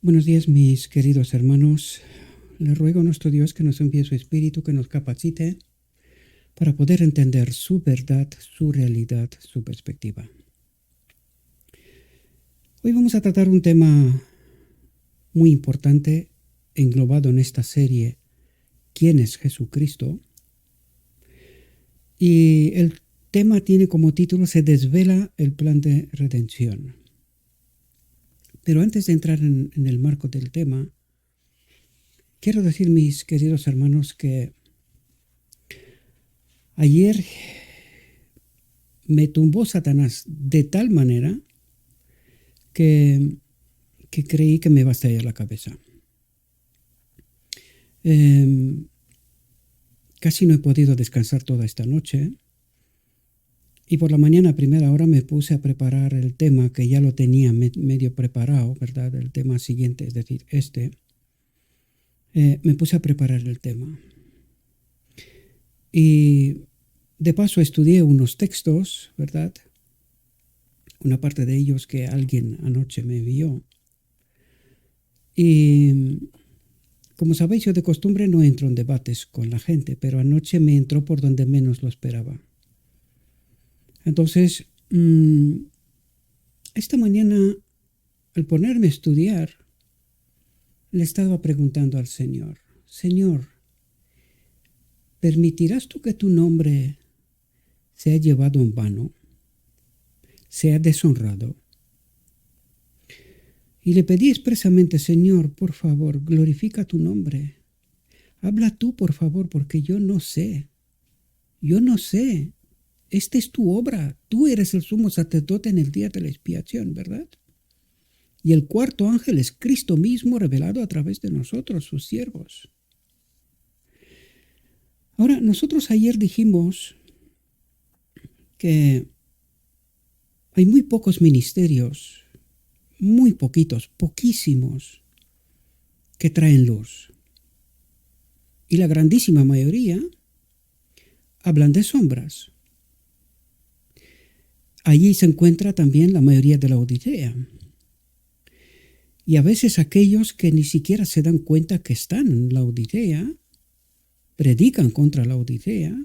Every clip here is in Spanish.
Buenos días, mis queridos hermanos. Le ruego a nuestro Dios que nos envíe su Espíritu, que nos capacite para poder entender su verdad, su realidad, su perspectiva. Hoy vamos a tratar un tema muy importante englobado en esta serie, ¿Quién es Jesucristo? Y el tema tiene como título Se desvela el plan de redención. Pero antes de entrar en el marco del tema, quiero decir, mis queridos hermanos, que ayer me tumbó Satanás de tal manera que creí que me iba a estallar la cabeza. Casi no he podido descansar toda esta noche y por la mañana a primera hora me puse a preparar el tema, que ya lo tenía medio preparado, ¿verdad? El tema siguiente, es decir, me puse a preparar el tema. Y de paso estudié unos textos, ¿verdad? Una parte de ellos que alguien anoche me envió. Y como sabéis, yo de costumbre no entro en debates con la gente, pero anoche me entró por donde menos lo esperaba. Entonces, esta mañana, al ponerme a estudiar, le estaba preguntando al Señor, Señor, ¿permitirás tú que tu nombre sea llevado en vano, sea deshonrado? Y le pedí expresamente, Señor, por favor, glorifica tu nombre. Habla tú, por favor, porque yo no sé. Yo no sé. Esta es tu obra. Tú eres el sumo sacerdote en el día de la expiación, ¿verdad? Y el cuarto ángel es Cristo mismo revelado a través de nosotros, sus siervos. Ahora, nosotros ayer dijimos que hay muy pocos ministerios, muy poquitos, poquísimos, que traen luz. Y la grandísima mayoría hablan de sombras. Allí se encuentra también la mayoría de la Odisea. Y a veces aquellos que ni siquiera se dan cuenta que están en la Odisea, predican contra la Odisea,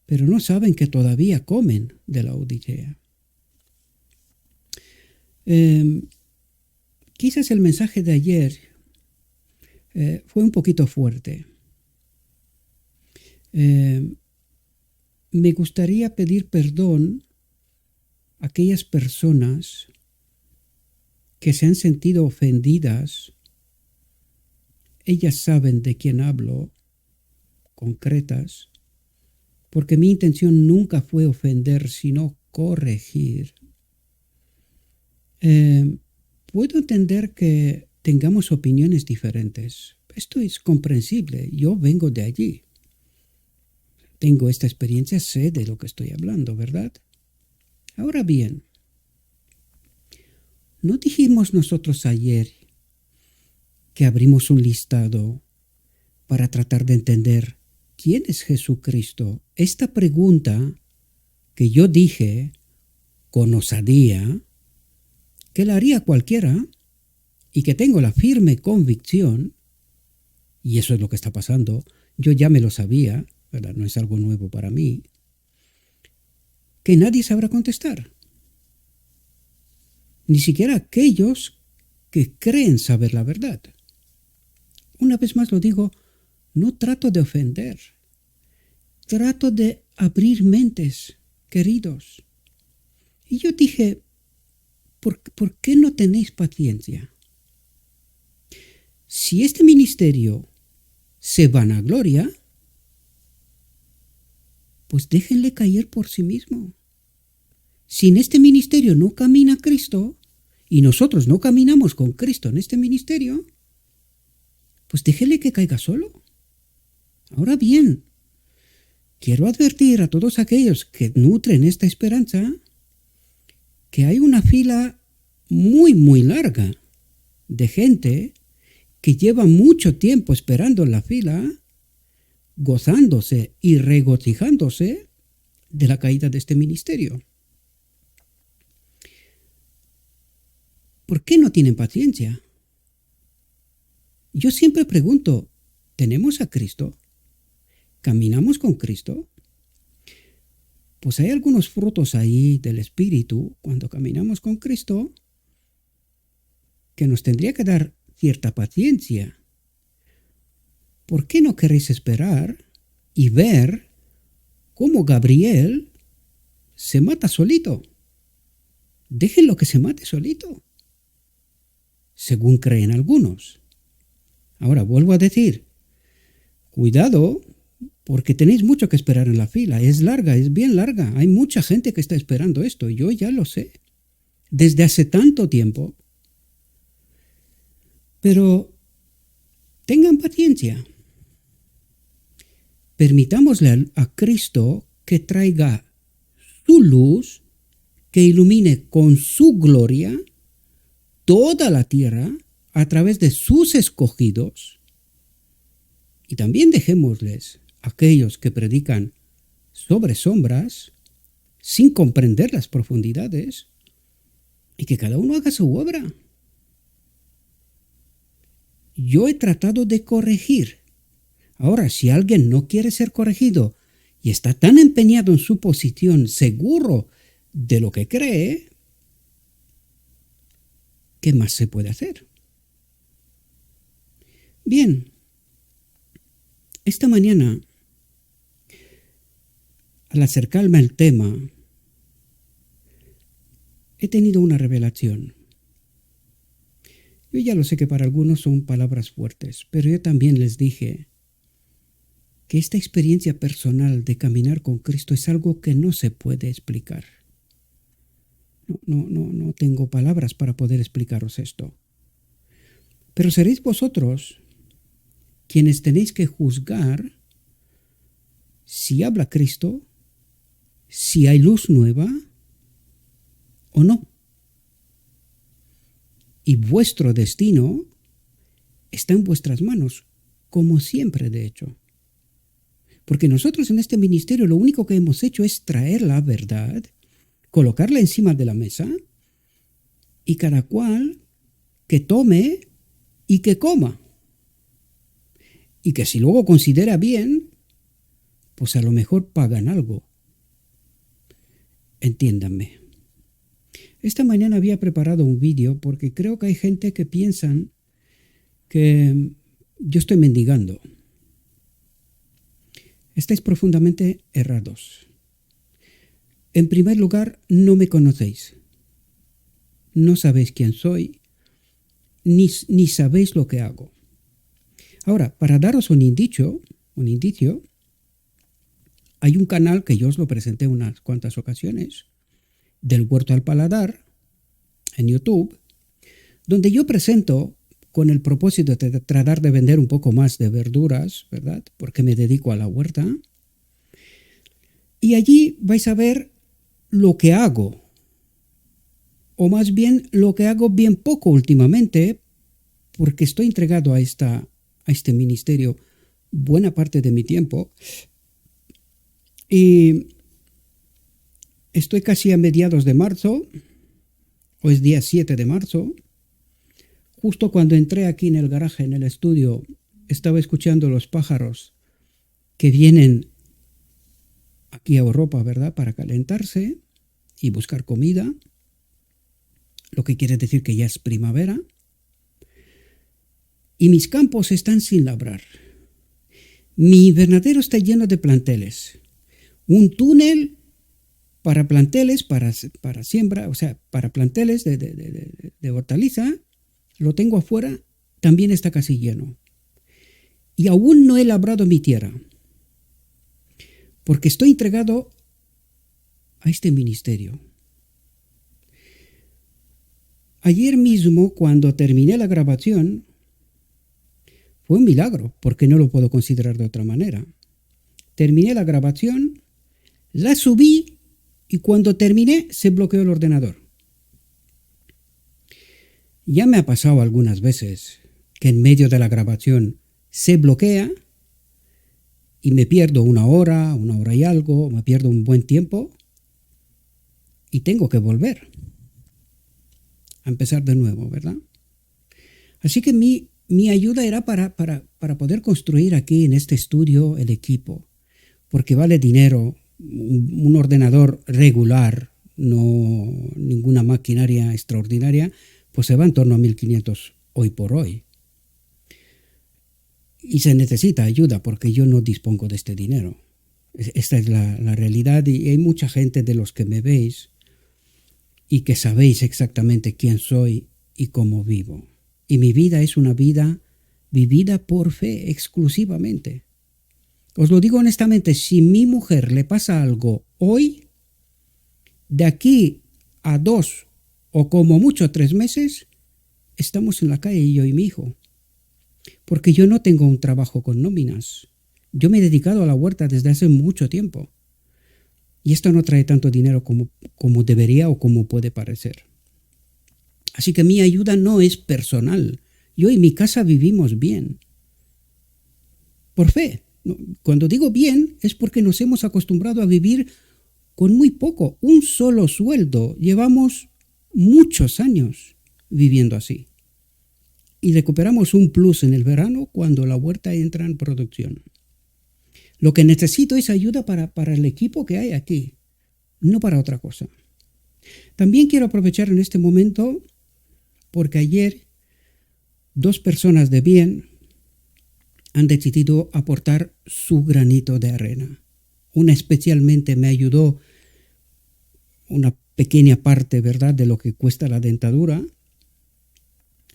pero no saben que todavía comen de la Odisea. Quizás el mensaje de ayer fue un poquito fuerte. Me gustaría pedir perdón a aquellas personas que se han sentido ofendidas. Ellas saben de quién hablo, concretas, porque mi intención nunca fue ofender, sino corregir. Puedo entender que tengamos opiniones diferentes. Esto es comprensible. Yo vengo de allí. Tengo esta experiencia, sé de lo que estoy hablando, ¿verdad? Ahora bien, ¿no dijimos nosotros ayer que abrimos un listado para tratar de entender quién es Jesucristo? Esta pregunta que yo dije con osadía, que la haría cualquiera y que tengo la firme convicción, y eso es lo que está pasando, yo ya me lo sabía, ¿verdad? No es algo nuevo para mí, que nadie sabrá contestar. Ni siquiera aquellos que creen saber la verdad. Una vez más lo digo, no trato de ofender, trato de abrir mentes, queridos. Y yo dije, ¿por qué no tenéis paciencia? Si este ministerio se vanagloria, pues déjenle caer por sí mismo. Si en este ministerio no camina Cristo, y nosotros no caminamos con Cristo en este ministerio, pues déjenle que caiga solo. Ahora bien, quiero advertir a todos aquellos que nutren esta esperanza que hay una fila muy, muy larga de gente que lleva mucho tiempo esperando en la fila, gozándose y regocijándose de la caída de este ministerio. ¿Por qué no tienen paciencia? Yo siempre pregunto, ¿tenemos a Cristo? ¿Caminamos con Cristo? Pues hay algunos frutos ahí del Espíritu cuando caminamos con Cristo que nos tendría que dar cierta paciencia. ¿Por qué no queréis esperar y ver cómo Gabriel se mata solito? Déjenlo que se mate solito, según creen algunos. Ahora, vuelvo a decir, cuidado, porque tenéis mucho que esperar en la fila. Es larga, es bien larga. Hay mucha gente que está esperando esto, y yo ya lo sé, desde hace tanto tiempo. Pero tengan paciencia. Permitámosle a Cristo que traiga su luz, que ilumine con su gloria toda la tierra a través de sus escogidos. Y también dejémosles a aquellos que predican sobre sombras, sin comprender las profundidades, y que cada uno haga su obra. Yo he tratado de corregir. Ahora, si alguien no quiere ser corregido y está tan empeñado en su posición, seguro de lo que cree, ¿qué más se puede hacer? Bien, esta mañana, al acercarme al tema, he tenido una revelación. Yo ya lo sé que para algunos son palabras fuertes, pero yo también les dije que esta experiencia personal de caminar con Cristo es algo que no se puede explicar. No tengo palabras para poder explicaros esto. Pero seréis vosotros quienes tenéis que juzgar si habla Cristo, si hay luz nueva o no. Y vuestro destino está en vuestras manos, como siempre de hecho. Porque nosotros en este ministerio lo único que hemos hecho es traer la verdad, colocarla encima de la mesa y cada cual que tome y que coma. Y que si luego considera bien, pues a lo mejor pagan algo. Entiéndanme. Esta mañana había preparado un vídeo porque creo que hay gente que piensan que yo estoy mendigando. Estáis profundamente errados. En primer lugar, no me conocéis. No sabéis quién soy, ni sabéis lo que hago. Ahora, para daros un indicio, hay un canal que yo os lo presenté unas cuantas ocasiones, del Huerto al Paladar, en YouTube, donde yo presento con el propósito de tratar de vender un poco más de verduras, ¿verdad? Porque me dedico a la huerta. Y allí vais a ver lo que hago, o más bien lo que hago bien poco últimamente, porque estoy entregado a este ministerio buena parte de mi tiempo. Y estoy casi a mediados de marzo, o es día 7 de marzo. Justo cuando entré aquí en el garaje, en el estudio, estaba escuchando los pájaros que vienen aquí a Europa, ¿verdad?, para calentarse y buscar comida, lo que quiere decir que ya es primavera. Y mis campos están sin labrar. Mi invernadero está lleno de planteles. Un túnel para planteles, para siembra, o sea, para planteles de hortaliza, lo tengo afuera, también está casi lleno. Y aún no he labrado mi tierra, porque estoy entregado a este ministerio. Ayer mismo, cuando terminé la grabación, fue un milagro, porque no lo puedo considerar de otra manera. Terminé la grabación, la subí y cuando terminé se bloqueó el ordenador. Ya me ha pasado algunas veces que en medio de la grabación se bloquea y me pierdo una hora y algo, me pierdo un buen tiempo y tengo que volver a empezar de nuevo, ¿verdad? Así que mi mi ayuda era para poder construir aquí en este estudio el equipo, porque vale dinero, un ordenador regular, no ninguna maquinaria extraordinaria, pues se va en torno a 1.500 hoy por hoy. Y se necesita ayuda porque yo no dispongo de este dinero. Esta es la realidad y hay mucha gente de los que me veis y que sabéis exactamente quién soy y cómo vivo. Y mi vida es una vida vivida por fe exclusivamente. Os lo digo honestamente, si a mi mujer le pasa algo hoy, de aquí a 2 o como mucho 3 meses, estamos en la calle yo y mi hijo. Porque yo no tengo un trabajo con nóminas. Yo me he dedicado a la huerta desde hace mucho tiempo. Y esto no trae tanto dinero como debería o como puede parecer. Así que mi ayuda no es personal. Yo y mi casa vivimos bien. Por fe. Cuando digo bien es porque nos hemos acostumbrado a vivir con muy poco, un solo sueldo. Llevamos muchos años viviendo así. Y recuperamos un plus en el verano cuando la huerta entra en producción. Lo que necesito es ayuda para el equipo que hay aquí, no para otra cosa. También quiero aprovechar en este momento porque ayer 2 personas de bien han decidido aportar su granito de arena. Una especialmente me ayudó una pequeña parte, ¿verdad?, de lo que cuesta la dentadura,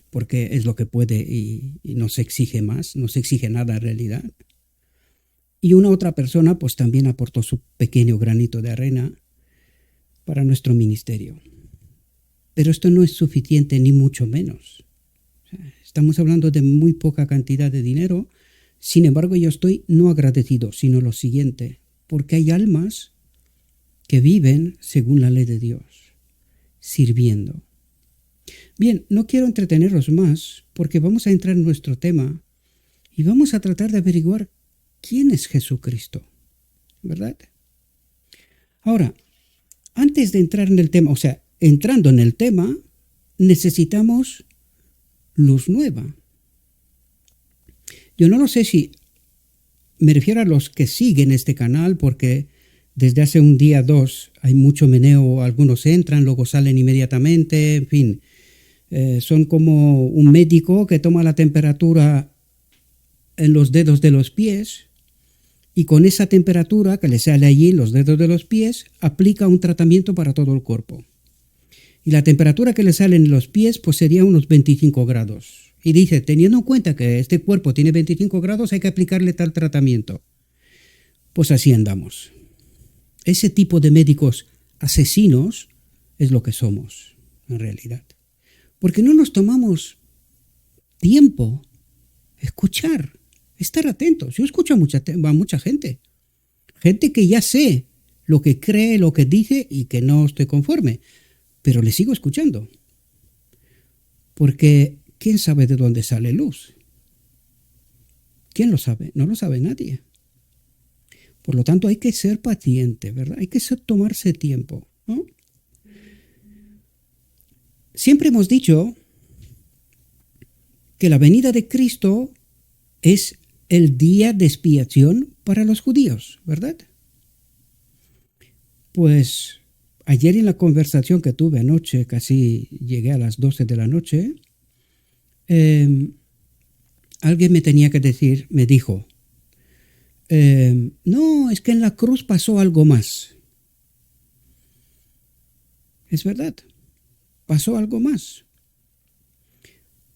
porque es lo que puede y no se exige más, no se exige nada en realidad. Y una otra persona pues también aportó su pequeño granito de arena para nuestro ministerio. Pero esto no es suficiente ni mucho menos. Estamos hablando de muy poca cantidad de dinero. Sin embargo, yo estoy no agradecido, sino lo siguiente, porque hay almas que viven según la ley de Dios, sirviendo. Bien, no quiero entreteneros más porque vamos a entrar en nuestro tema y vamos a tratar de averiguar quién es Jesucristo, ¿verdad? Ahora, antes de entrar en el tema, entrando en el tema, necesitamos luz nueva. Yo no lo sé si me refiero a los que siguen este canal porque desde hace un día, 2, hay mucho meneo, algunos entran, luego salen inmediatamente, en fin. Son como un médico que toma la temperatura en los dedos de los pies y con esa temperatura que le sale allí en los dedos de los pies aplica un tratamiento para todo el cuerpo. Y la temperatura que le sale en los pies pues sería unos 25 grados. Y dice, teniendo en cuenta que este cuerpo tiene 25 grados hay que aplicarle tal tratamiento. Pues así andamos. Ese tipo de médicos asesinos es lo que somos en realidad. Porque no nos tomamos tiempo escuchar, estar atentos. Yo escucho a mucha gente. Gente que ya sé lo que cree, lo que dice y que no estoy conforme. Pero le sigo escuchando. Porque ¿quién sabe de dónde sale luz? ¿Quién lo sabe? No lo sabe nadie. Por lo tanto hay que ser paciente, ¿verdad? Hay que tomarse tiempo, ¿no? Siempre hemos dicho que la venida de Cristo es el día de expiación para los judíos, ¿verdad? Pues ayer en la conversación que tuve anoche, casi llegué a las 12 de la noche, alguien me tenía que decir, me dijo, no, es que en la cruz pasó algo más. Es verdad. Pasó algo más.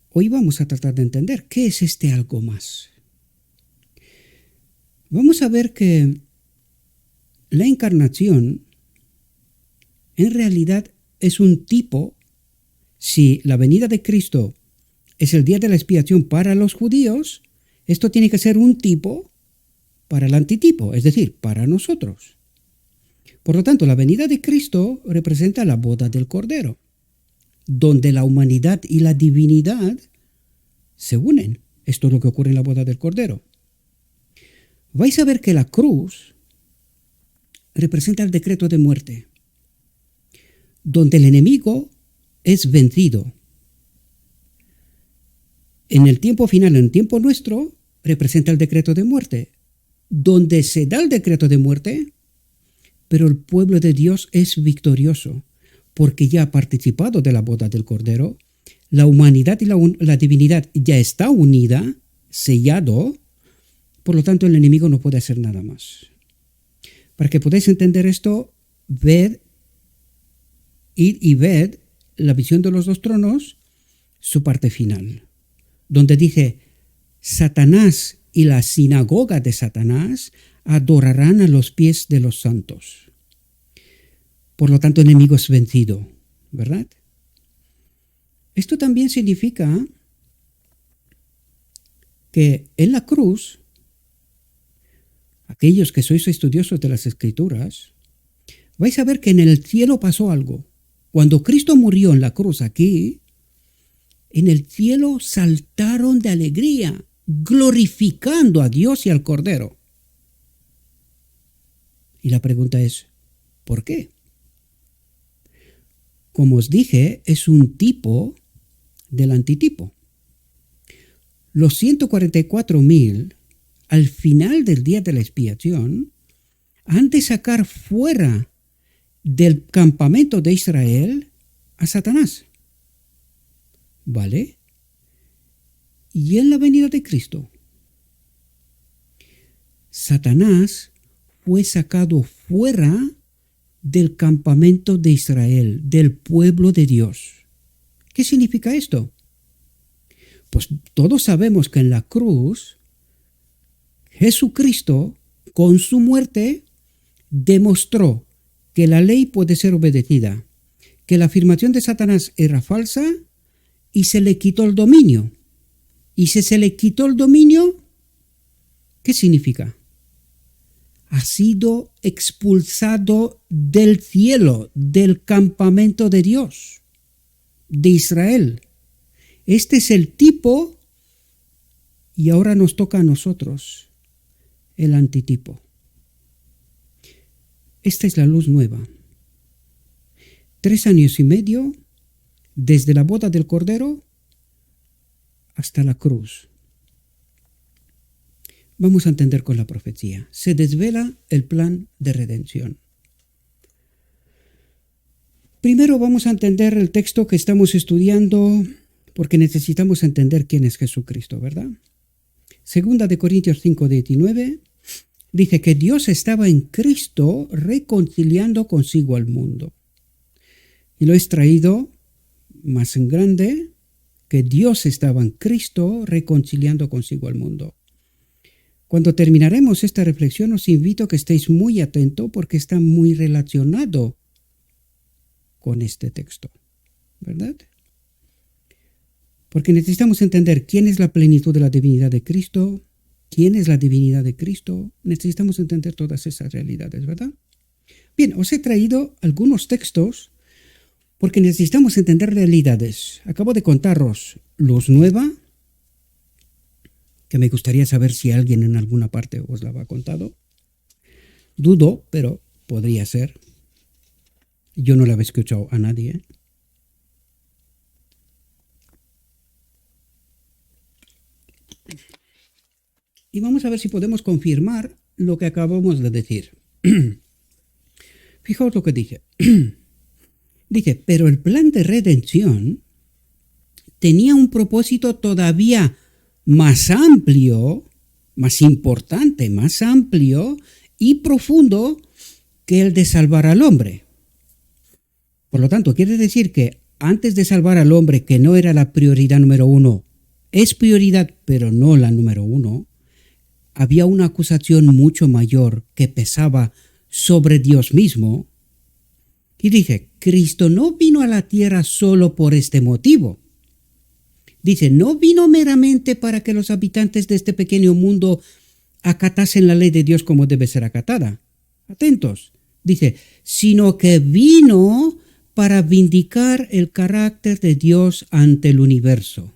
Hoy vamos a tratar de entender qué es este algo más. Vamos a ver que la encarnación en realidad es un tipo, si la venida de Cristo es el día de la expiación para los judíos, esto tiene que ser un tipo para el antitipo, es decir, para nosotros. Por lo tanto, la venida de Cristo representa la boda del Cordero, donde la humanidad y la divinidad se unen. Esto es lo que ocurre en la boda del Cordero. Vais a ver que la cruz representa el decreto de muerte, donde el enemigo es vencido. en el tiempo final, en el tiempo nuestro, representa el decreto de muerte. Donde se da el decreto de muerte, pero el pueblo de Dios es victorioso, porque ya ha participado de la boda del Cordero. La humanidad y la divinidad ya está unida, sellado, por lo tanto el enemigo no puede hacer nada más. Para que podáis entender esto, id y ved la visión de los dos tronos, su parte final, donde dice, Satanás y la sinagoga de Satanás adorarán a los pies de los santos. Por lo tanto, el enemigo es vencido, ¿verdad? Esto también significa que en la cruz, aquellos que sois estudiosos de las Escrituras, vais a ver que en el cielo pasó algo. Cuando Cristo murió en la cruz aquí, en el cielo saltaron de alegría, glorificando a Dios y al Cordero. Y la pregunta es, ¿por qué? Como os dije, es un tipo del antitipo. Los 144,000, al final del día de la expiación, han de sacar fuera del campamento de Israel a Satanás. ¿Vale? Y en la venida de Cristo, Satanás fue sacado fuera del campamento de Israel, del pueblo de Dios. ¿Qué significa esto? Pues todos sabemos que en la cruz, Jesucristo, con su muerte, demostró que la ley puede ser obedecida, que la afirmación de Satanás era falsa y se le quitó el dominio. Y si se le quitó el dominio, ¿qué significa? Ha sido expulsado del cielo, del campamento de Dios, de Israel. Este es el tipo, y ahora nos toca a nosotros el antitipo. Esta es la luz nueva. 3 años y medio desde la boda del Cordero hasta la cruz. Vamos a entender con la profecía. Se desvela el plan de redención. Primero vamos a entender el texto que estamos estudiando porque necesitamos entender quién es Jesucristo, ¿verdad? Segunda de Corintios 5:19 dice que Dios estaba en Cristo reconciliando consigo al mundo. Y lo he extraído más en grande, que Dios estaba en Cristo reconciliando consigo al mundo. Cuando terminaremos esta reflexión, os invito a que estéis muy atentos porque está muy relacionado con este texto, ¿verdad? Porque necesitamos entender quién es la plenitud de la divinidad de Cristo, quién es la divinidad de Cristo. Necesitamos entender todas esas realidades, ¿verdad? Bien, os he traído algunos textos porque necesitamos entender realidades. Acabo de contaros luz nueva, que me gustaría saber si alguien en alguna parte os la ha contado. Dudo, pero podría ser. Yo no la había escuchado a nadie. Y vamos a ver si podemos confirmar lo que acabamos de decir. Fijaos lo que dice. Dice, pero el plan de redención tenía un propósito todavía más amplio, más importante, más amplio y profundo que el de salvar al hombre. Por lo tanto, quiere decir que antes de salvar al hombre, que no era la prioridad número 1, es prioridad, pero no la número 1, había una acusación mucho mayor que pesaba sobre Dios mismo. Y dice, Cristo no vino a la tierra solo por este motivo. Dice, no vino meramente para que los habitantes de este pequeño mundo acatasen la ley de Dios como debe ser acatada. Atentos. Dice, sino que vino para vindicar el carácter de Dios ante el universo.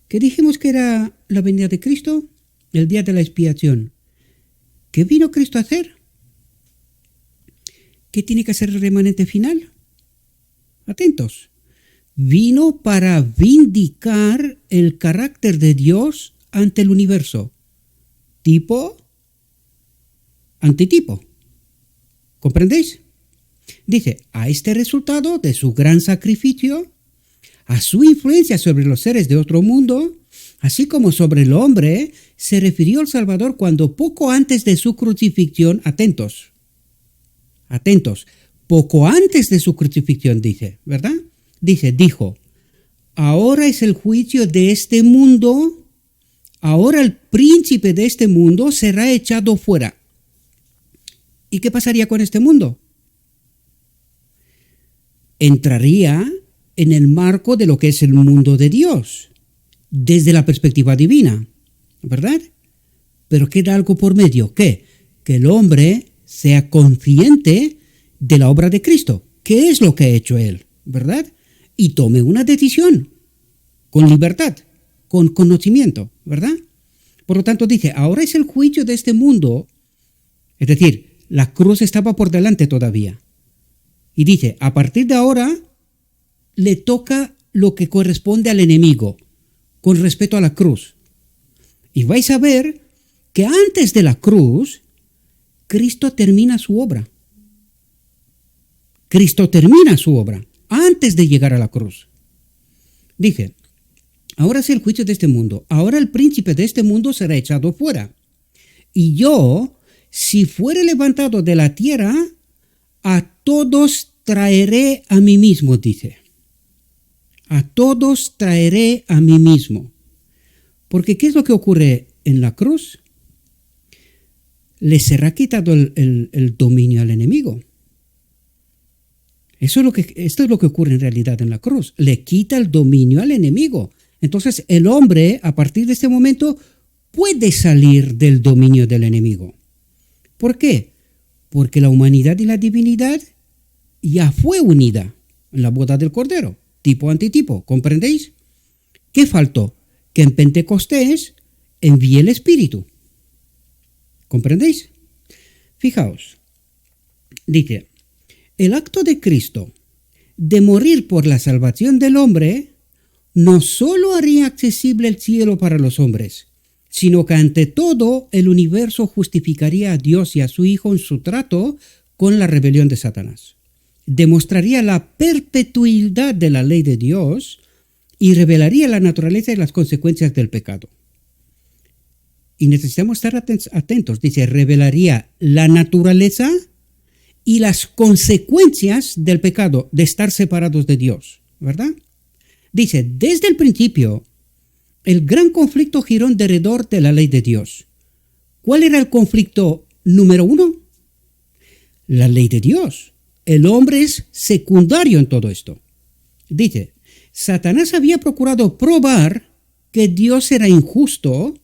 ¿Qué dijimos que era la venida de Cristo? El día de la expiación. ¿Qué vino Cristo a hacer? ¿Qué tiene que hacer el remanente final? Atentos. vino para vindicar el carácter de Dios ante el universo. Tipo, antitipo. ¿Comprendéis? Dice, a este resultado de su gran sacrificio, a su influencia sobre los seres de otro mundo, así como sobre el hombre, se refirió el Salvador cuando poco antes de su crucifixión, atentos, poco antes de su crucifixión dice, ¿verdad? Dijo, ahora es el juicio de este mundo, ahora el príncipe de este mundo será echado fuera. ¿Y qué pasaría con este mundo? Entraría en el marco de lo que es el mundo de Dios, desde la perspectiva divina, ¿verdad? Pero queda algo por medio, ¿qué? Que el hombre sea consciente de la obra de Cristo, qué es lo que ha hecho Él, ¿verdad? Y tome una decisión, con libertad, con conocimiento, ¿verdad? Por lo tanto dice, ahora es el juicio de este mundo, es decir, la cruz estaba por delante todavía. Y dice, a partir de ahora le toca lo que corresponde al enemigo con respecto a la cruz. Y vais a ver que antes de la cruz, Cristo termina su obra. Cristo termina su obra antes de llegar a la cruz. Dice, ahora es el juicio de este mundo. Ahora el príncipe de este mundo será echado fuera. Y yo, si fuere levantado de la tierra, a todos traeré a mí mismo, dice. A todos traeré a mí mismo. Porque ¿qué es lo que ocurre en la cruz? Le será quitado el dominio al enemigo. Esto es lo que ocurre en realidad en la cruz. Le quita el dominio al enemigo. Entonces el hombre, a partir de este momento, puede salir del dominio del enemigo. ¿Por qué? Porque la humanidad y la divinidad ya fue unida en la boda del Cordero, tipo antitipo, ¿comprendéis? ¿Qué faltó? Que en Pentecostés envíe el Espíritu. ¿Comprendéis? Fijaos, dice, el acto de Cristo de morir por la salvación del hombre no solo haría accesible el cielo para los hombres, sino que ante todo el universo justificaría a Dios y a su Hijo en su trato con la rebelión de Satanás. Demostraría la perpetuidad de la ley de Dios y revelaría la naturaleza y las consecuencias del pecado. Y necesitamos estar atentos. Dice, revelaría la naturaleza y las consecuencias del pecado, de estar separados de Dios, ¿verdad? Dice, desde el principio, el gran conflicto giró alrededor de la ley de Dios. ¿Cuál era el conflicto número uno? La ley de Dios. El hombre es secundario en todo esto. Dice, Satanás había procurado probar que Dios era injusto,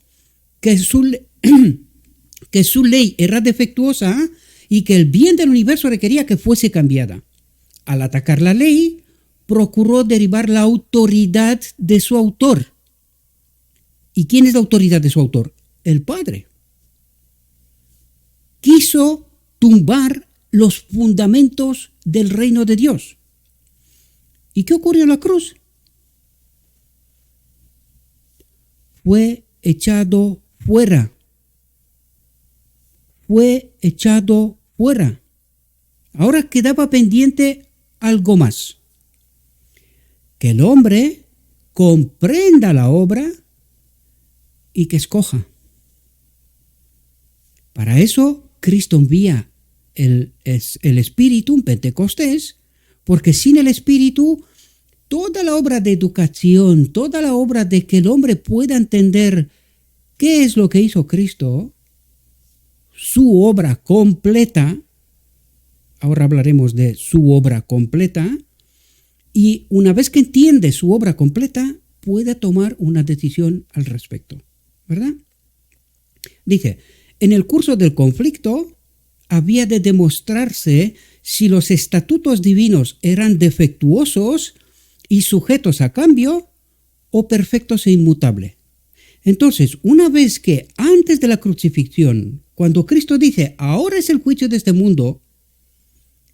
que su ley era defectuosa y que el bien del universo requería que fuese cambiada. Al atacar la ley, procuró derivar la autoridad de su autor. ¿Y quién es la autoridad de su autor? El Padre. Quiso tumbar los fundamentos del reino de Dios. ¿Y qué ocurrió en la cruz? Fue echado fuera. Fue echado fuera. Ahora quedaba pendiente algo más. Que el hombre comprenda la obra y que escoja. Para eso Cristo envía el Espíritu, un Pentecostés, porque sin el Espíritu, toda la obra de educación, toda la obra de que el hombre pueda entender qué es lo que hizo Cristo, su obra completa, ahora hablaremos de su obra completa, y una vez que entiende su obra completa, puede tomar una decisión al respecto, ¿verdad? Dice, en el curso del conflicto había de demostrarse si los estatutos divinos eran defectuosos y sujetos a cambio o perfectos e inmutables. Entonces, una vez que antes de la crucifixión, cuando Cristo dice, ahora es el juicio de este mundo,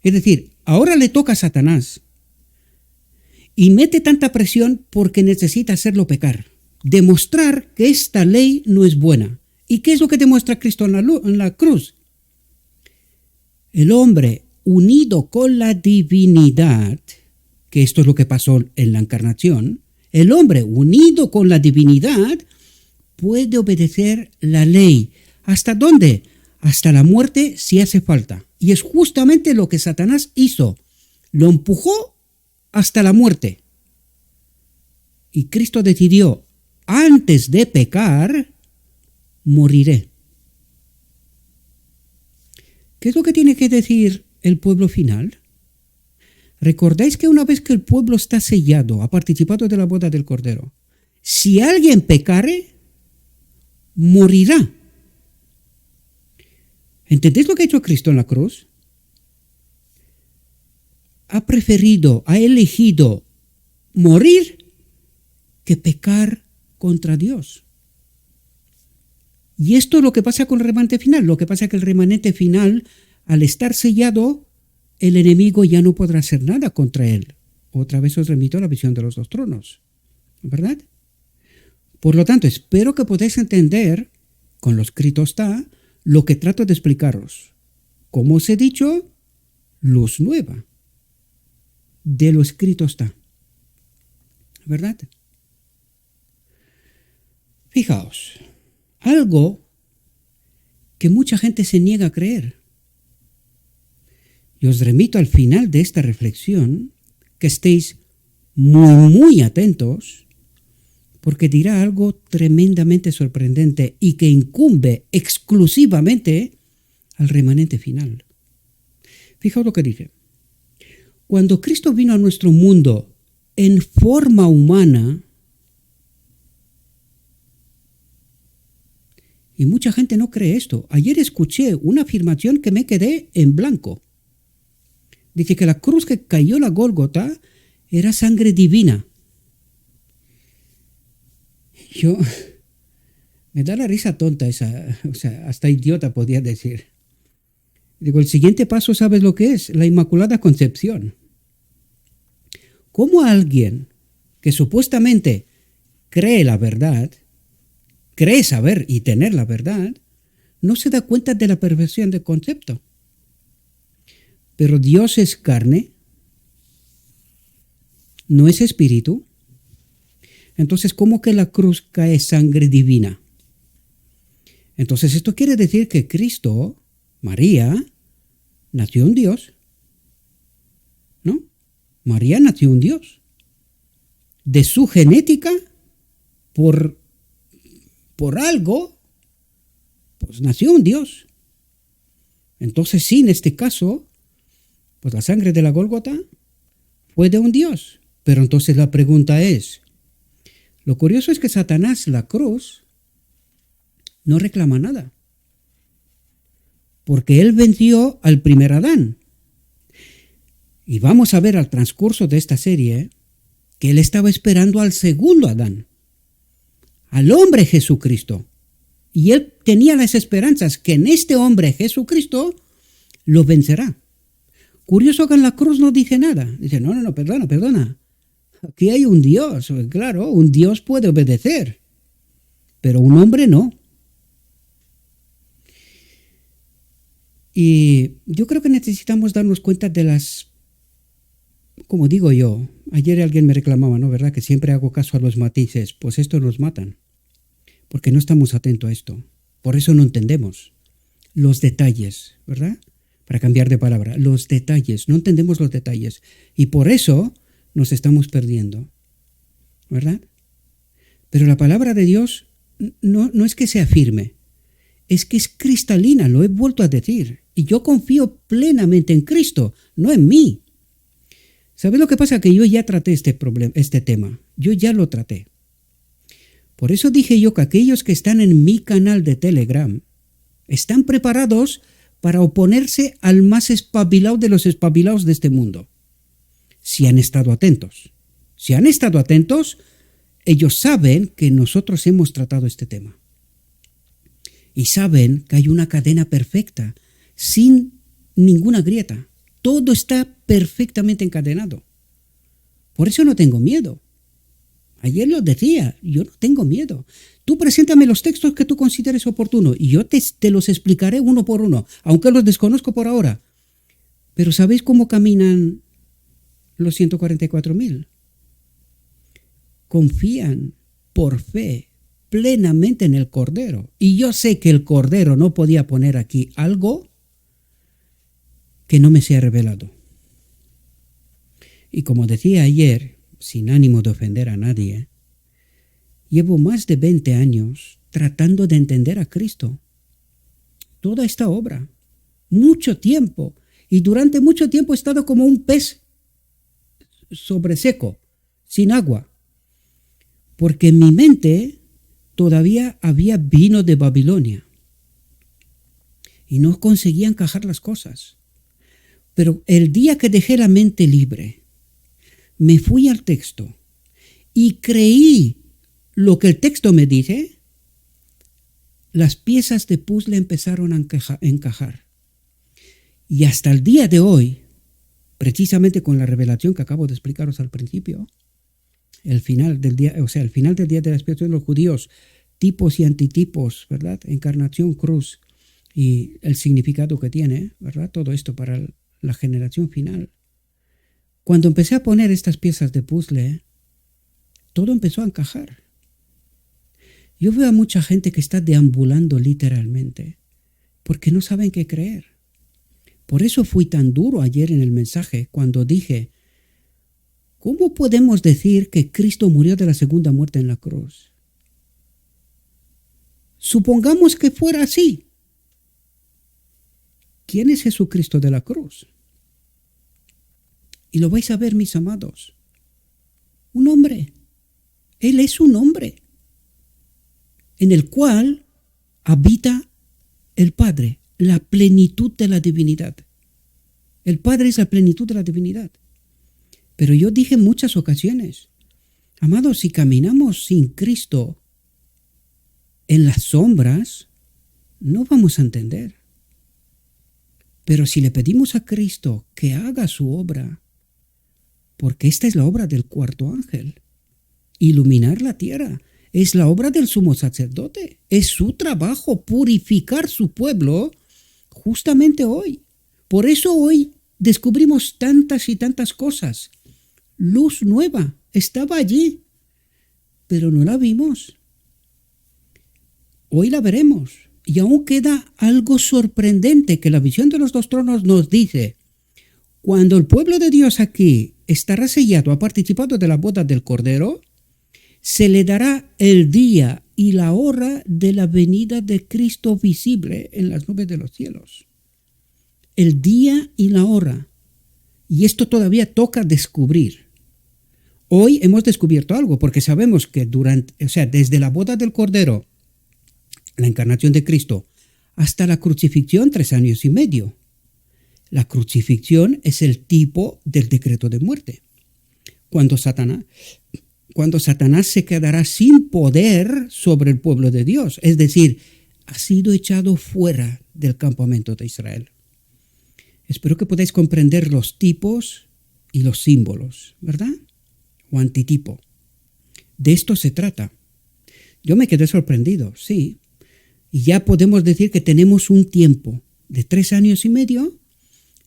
es decir, ahora le toca a Satanás, Y mete tanta presión porque necesita hacerlo pecar. Demostrar que esta ley no es buena. ¿Y qué es lo que demuestra Cristo en la cruz? El hombre unido con la divinidad, que esto es lo que pasó en la encarnación, el hombre unido con la divinidad puede obedecer la ley. ¿Hasta dónde? Hasta la muerte si hace falta. Y es justamente lo que Satanás hizo. Lo empujó hasta la muerte. Y Cristo decidió, antes de pecar, moriré. ¿Qué es lo que tiene que decir el pueblo final? ¿Recordáis que una vez que el pueblo está sellado, ha participado de la boda del Cordero, si alguien pecare, morirá? ¿Entendéis lo que ha hecho Cristo en la cruz? Ha preferido, ha elegido morir que pecar contra Dios. Y esto es lo que pasa con el remanente final. Lo que pasa es que el remanente final, al estar sellado, el enemigo ya no podrá hacer nada contra él. Otra vez os remito a la visión de los dos tronos, ¿verdad? Por lo tanto, espero que podáis entender, con lo escrito está, lo que trato de explicaros. Como os he dicho, luz nueva. De lo escrito está, ¿verdad? Fijaos, algo que mucha gente se niega a creer. Y os remito al final de esta reflexión, que estéis muy atentos, porque dirá algo tremendamente sorprendente y que incumbe exclusivamente al remanente final. Fijaos lo que dice. Cuando Cristo vino a nuestro mundo en forma humana, y mucha gente no cree esto. Ayer escuché una afirmación que me quedé en blanco. Dice que la cruz que cayó la Gólgota era sangre divina. Me da la risa tonta esa, hasta idiota podría decir. Digo, el siguiente paso, ¿sabes lo que es? La Inmaculada Concepción. ¿Cómo alguien que supuestamente cree la verdad, cree saber y tener la verdad, no se da cuenta de la perversión del concepto? Pero Dios es carne, no es espíritu. Entonces, ¿cómo que la cruz cae sangre divina? Entonces, esto quiere decir que Cristo, María, nació un Dios. ¿No? María nació un Dios. De su genética, por algo, pues nació un Dios. Entonces, sí, en este caso, pues la sangre de la Gólgota fue de un Dios. Pero entonces la pregunta es, lo curioso es que Satanás, la cruz, no reclama nada. Porque él venció al primer Adán. Y vamos a ver al transcurso de esta serie que él estaba esperando al segundo Adán, al hombre Jesucristo. Y él tenía las esperanzas que en este hombre Jesucristo lo vencerá. Curioso que en la cruz no dice nada. Dice, no, perdona. Aquí hay un Dios. Claro, un Dios puede obedecer, pero un hombre no. Y yo creo que necesitamos darnos cuenta de las, como digo yo, ayer alguien me reclamaba, ¿no? ¿Verdad? Que siempre hago caso a los matices. Pues esto nos matan, porque no estamos atentos a esto. Por eso no entendemos los detalles, ¿verdad? Para cambiar de palabra, los detalles. No entendemos los detalles. Y por eso nos estamos perdiendo, ¿verdad? Pero la palabra de Dios no es que sea firme, es que es cristalina, lo he vuelto a decir. Y yo confío plenamente en Cristo, no en mí. ¿Sabes lo que pasa? Que yo ya traté este tema. Yo ya lo traté. Por eso dije yo que aquellos que están en mi canal de Telegram están preparados para oponerse al más espabilado de los espabilados de este mundo. Si han estado atentos. Si han estado atentos, ellos saben que nosotros hemos tratado este tema. Y saben que hay una cadena perfecta, sin ninguna grieta. Todo está perfectamente encadenado. Por eso no tengo miedo. Ayer lo decía, yo no tengo miedo. Tú preséntame los textos que tú consideres oportuno y yo te los explicaré uno por uno, aunque los desconozco por ahora. Pero ¿sabéis cómo caminan los 144.000? Confían por fe plenamente en el Cordero. Y yo sé que el Cordero no podía poner aquí algo que no me sea revelado. Y como decía ayer, sin ánimo de ofender a nadie, llevo más de 20 años tratando de entender a Cristo. Toda esta obra, mucho tiempo, y durante mucho tiempo he estado como un pez sobreseco, sin agua, porque en mi mente todavía había vino de Babilonia y no conseguía encajar las cosas. Pero el día que dejé la mente libre, me fui al texto y creí lo que el texto me dice, las piezas de puzzle empezaron a encajar. Y hasta el día de hoy, precisamente con la revelación que acabo de explicaros al principio, el final del día de la expiación de los judíos, tipos y antitipos, ¿verdad? Encarnación, cruz y el significado que tiene, ¿verdad? Todo esto para la generación final. Cuando empecé a poner estas piezas de puzzle, todo empezó a encajar. Yo veo a mucha gente que está deambulando literalmente porque no saben qué creer. Por eso fui tan duro ayer en el mensaje cuando dije, ¿cómo podemos decir que Cristo murió de la segunda muerte en la cruz? Supongamos que fuera así. ¿Quién es Jesucristo de la cruz? Y lo vais a ver, mis amados. Un hombre. Él es un hombre en el cual habita el Padre, la plenitud de la divinidad. El Padre es la plenitud de la divinidad. Pero yo dije en muchas ocasiones, amados, si caminamos sin Cristo en las sombras, no vamos a entender. Pero si le pedimos a Cristo que haga su obra, porque esta es la obra del cuarto ángel, iluminar la tierra, es la obra del sumo sacerdote, es su trabajo purificar su pueblo justamente hoy. Por eso hoy descubrimos tantas y tantas cosas. Luz nueva estaba allí, pero no la vimos. Hoy la veremos. Y aún queda algo sorprendente que la visión de los dos tronos nos dice. Cuando el pueblo de Dios aquí estará sellado, ha participado de la boda del Cordero, se le dará el día y la hora de la venida de Cristo visible en las nubes de los cielos. El día y la hora. Y esto todavía toca descubrir. Hoy hemos descubierto algo, porque sabemos que desde la boda del Cordero, la encarnación de Cristo, hasta la crucifixión, 3 años y medio. La crucifixión es el tipo del decreto de muerte. Cuando Satanás se quedará sin poder sobre el pueblo de Dios, es decir, ha sido echado fuera del campamento de Israel. Espero que podáis comprender los tipos y los símbolos, ¿verdad? O antitipo. De esto se trata. Yo me quedé sorprendido, sí. Y ya podemos decir que tenemos un tiempo de 3 años y medio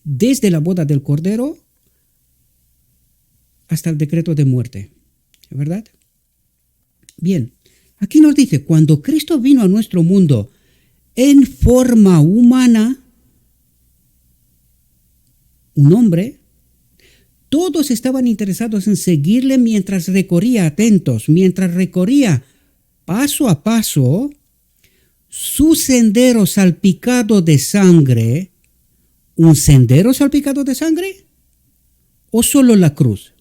desde la boda del Cordero hasta el decreto de muerte, ¿verdad? Bien, aquí nos dice, cuando Cristo vino a nuestro mundo en forma humana, un hombre, todos estaban interesados en seguirle mientras recorría, atentos, mientras recorría paso a paso su sendero salpicado de sangre. ¿Un sendero salpicado de sangre? ¿O solo la cruz?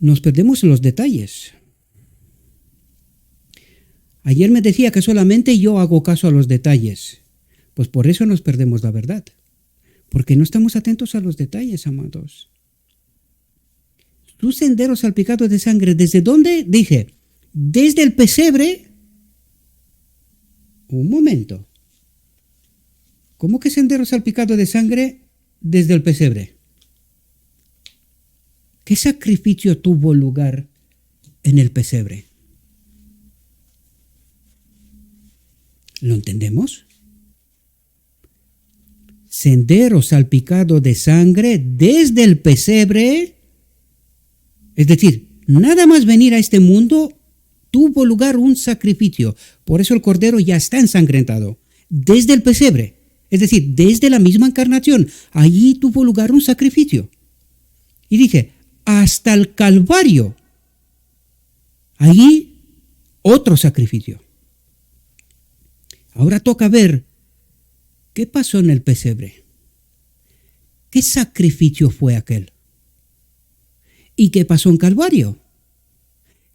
Nos perdemos en los detalles. Ayer me decía que solamente yo hago caso a los detalles. Pues por eso nos perdemos la verdad. Porque no estamos atentos a los detalles, amados. Su sendero salpicado de sangre, ¿desde dónde? Dije, desde el pesebre. Un momento. ¿Cómo que sendero salpicado de sangre desde el pesebre? ¿Qué sacrificio tuvo lugar en el pesebre? ¿Lo entendemos? Sendero salpicado de sangre desde el pesebre. Es decir, nada más venir a este mundo tuvo lugar un sacrificio. Por eso el cordero ya está ensangrentado. Desde el pesebre. Es decir, desde la misma encarnación. Allí tuvo lugar un sacrificio. Y dice, hasta el Calvario. Allí otro sacrificio. Ahora toca ver qué pasó en el pesebre. ¿Qué sacrificio fue aquel? ¿Y qué pasó en Calvario?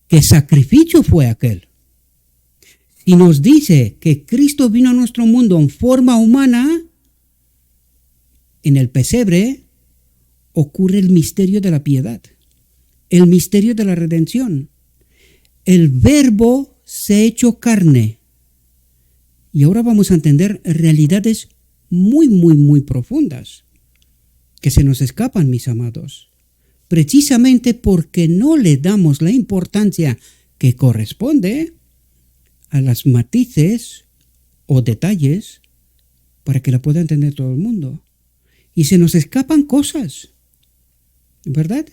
¿Qué sacrificio fue aquel? Si nos dice que Cristo vino a nuestro mundo en forma humana, en el pesebre ocurre el misterio de la piedad, el misterio de la redención. El Verbo se ha hecho carne. Y ahora vamos a entender realidades muy profundas que se nos escapan, mis amados, precisamente porque no le damos la importancia que corresponde a las matices o detalles para que la pueda entender todo el mundo. Y se nos escapan cosas, ¿verdad?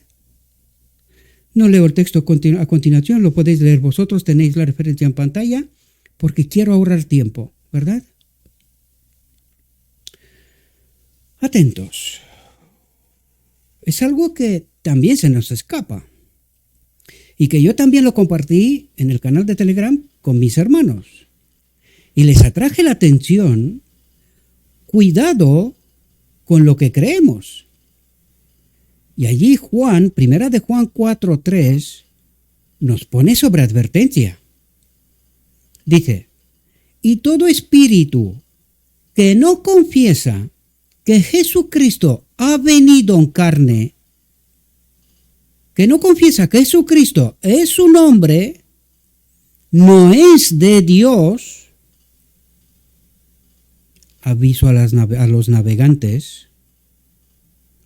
No leo el texto a continuación, lo podéis leer vosotros, tenéis la referencia en pantalla, porque quiero ahorrar tiempo, ¿verdad? Atentos. Es algo que también se nos escapa y que yo también lo compartí en el canal de Telegram con mis hermanos. Y les atraje la atención, cuidado con lo que creemos. Y allí primera de Juan 4:3, nos pone sobre advertencia. Dice, y todo espíritu que no confiesa que Jesucristo ha venido en carne, que no confiesa que Jesucristo es un hombre, no es de Dios. Aviso a los navegantes.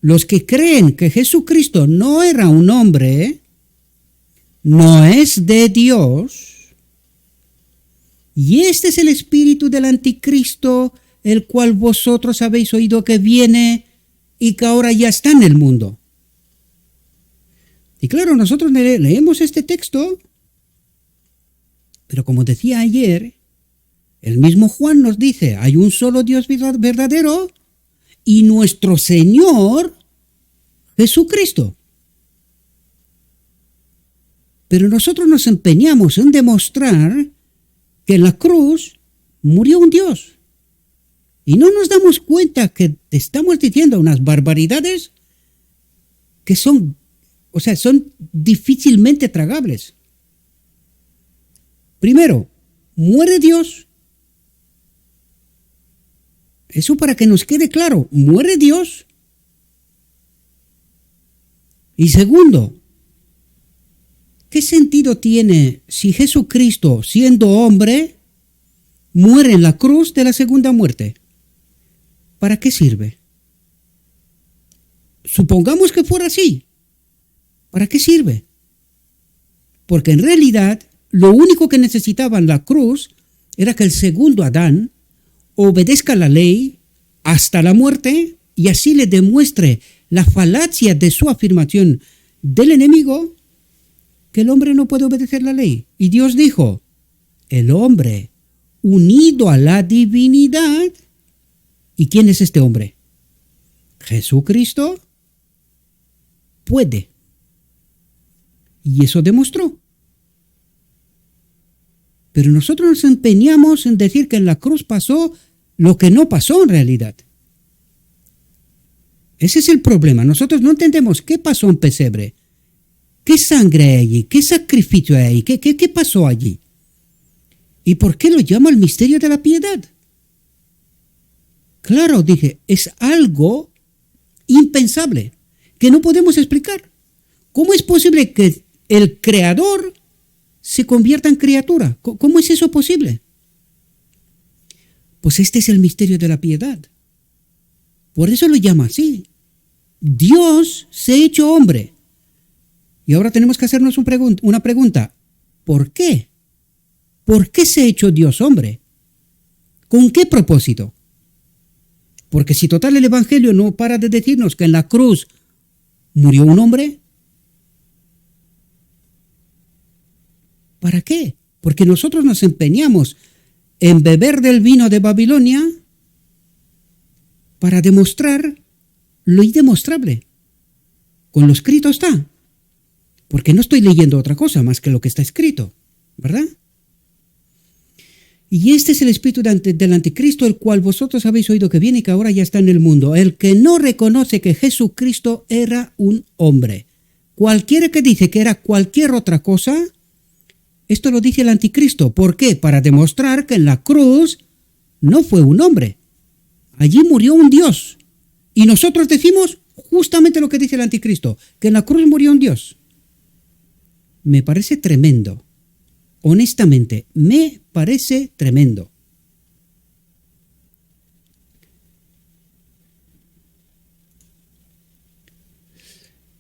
Los que creen que Jesucristo no era un hombre, no es de Dios. Y este es el espíritu del anticristo, el cual vosotros habéis oído que viene y que ahora ya está en el mundo. Y claro, nosotros leemos este texto, pero como decía ayer, el mismo Juan nos dice, hay un solo Dios verdadero y nuestro Señor Jesucristo. Pero nosotros nos empeñamos en demostrar que en la cruz murió un Dios. Y no nos damos cuenta que estamos diciendo unas barbaridades que son difícilmente tragables. Primero, muere Dios. Eso para que nos quede claro, muere Dios. Y segundo, ¿qué sentido tiene si Jesucristo, siendo hombre, muere en la cruz de la segunda muerte? ¿Para qué sirve? Supongamos que fuera así. ¿Para qué sirve? Porque en realidad lo único que necesitaba en la cruz era que el segundo Adán obedezca la ley hasta la muerte y así le demuestre la falacia de su afirmación del enemigo, que el hombre no puede obedecer la ley. Y Dios dijo, el hombre unido a la divinidad. ¿Y quién es este hombre? Jesucristo puede. Y eso demostró. Pero nosotros nos empeñamos en decir que en la cruz pasó lo que no pasó en realidad. Ese es el problema. Nosotros no entendemos qué pasó en pesebre. ¿Qué sangre hay allí? ¿Qué sacrificio hay allí? ¿Qué pasó allí? ¿Y por qué lo llama el misterio de la piedad? Claro, dije, es algo impensable, que no podemos explicar. ¿Cómo es posible que el creador se convierta en criatura? ¿Cómo es eso posible? Pues este es el misterio de la piedad. Por eso lo llama así. Dios se ha hecho hombre. Y ahora tenemos que hacernos una pregunta. ¿Por qué? ¿Por qué se ha hecho Dios hombre? ¿Con qué propósito? Porque si total el Evangelio no para de decirnos que en la cruz murió un hombre, ¿para qué? Porque nosotros nos empeñamos en beber del vino de Babilonia para demostrar lo indemostrable. Con lo escrito está. Porque no estoy leyendo otra cosa más que lo que está escrito, ¿verdad? Y este es el espíritu del anticristo, el cual vosotros habéis oído que viene y que ahora ya está en el mundo. El que no reconoce que Jesucristo era un hombre. Cualquiera que dice que era cualquier otra cosa, esto lo dice el anticristo. ¿Por qué? Para demostrar que en la cruz no fue un hombre. Allí murió un Dios. Y nosotros decimos justamente lo que dice el anticristo, que en la cruz murió un Dios. Me parece tremendo. Honestamente, me parece tremendo.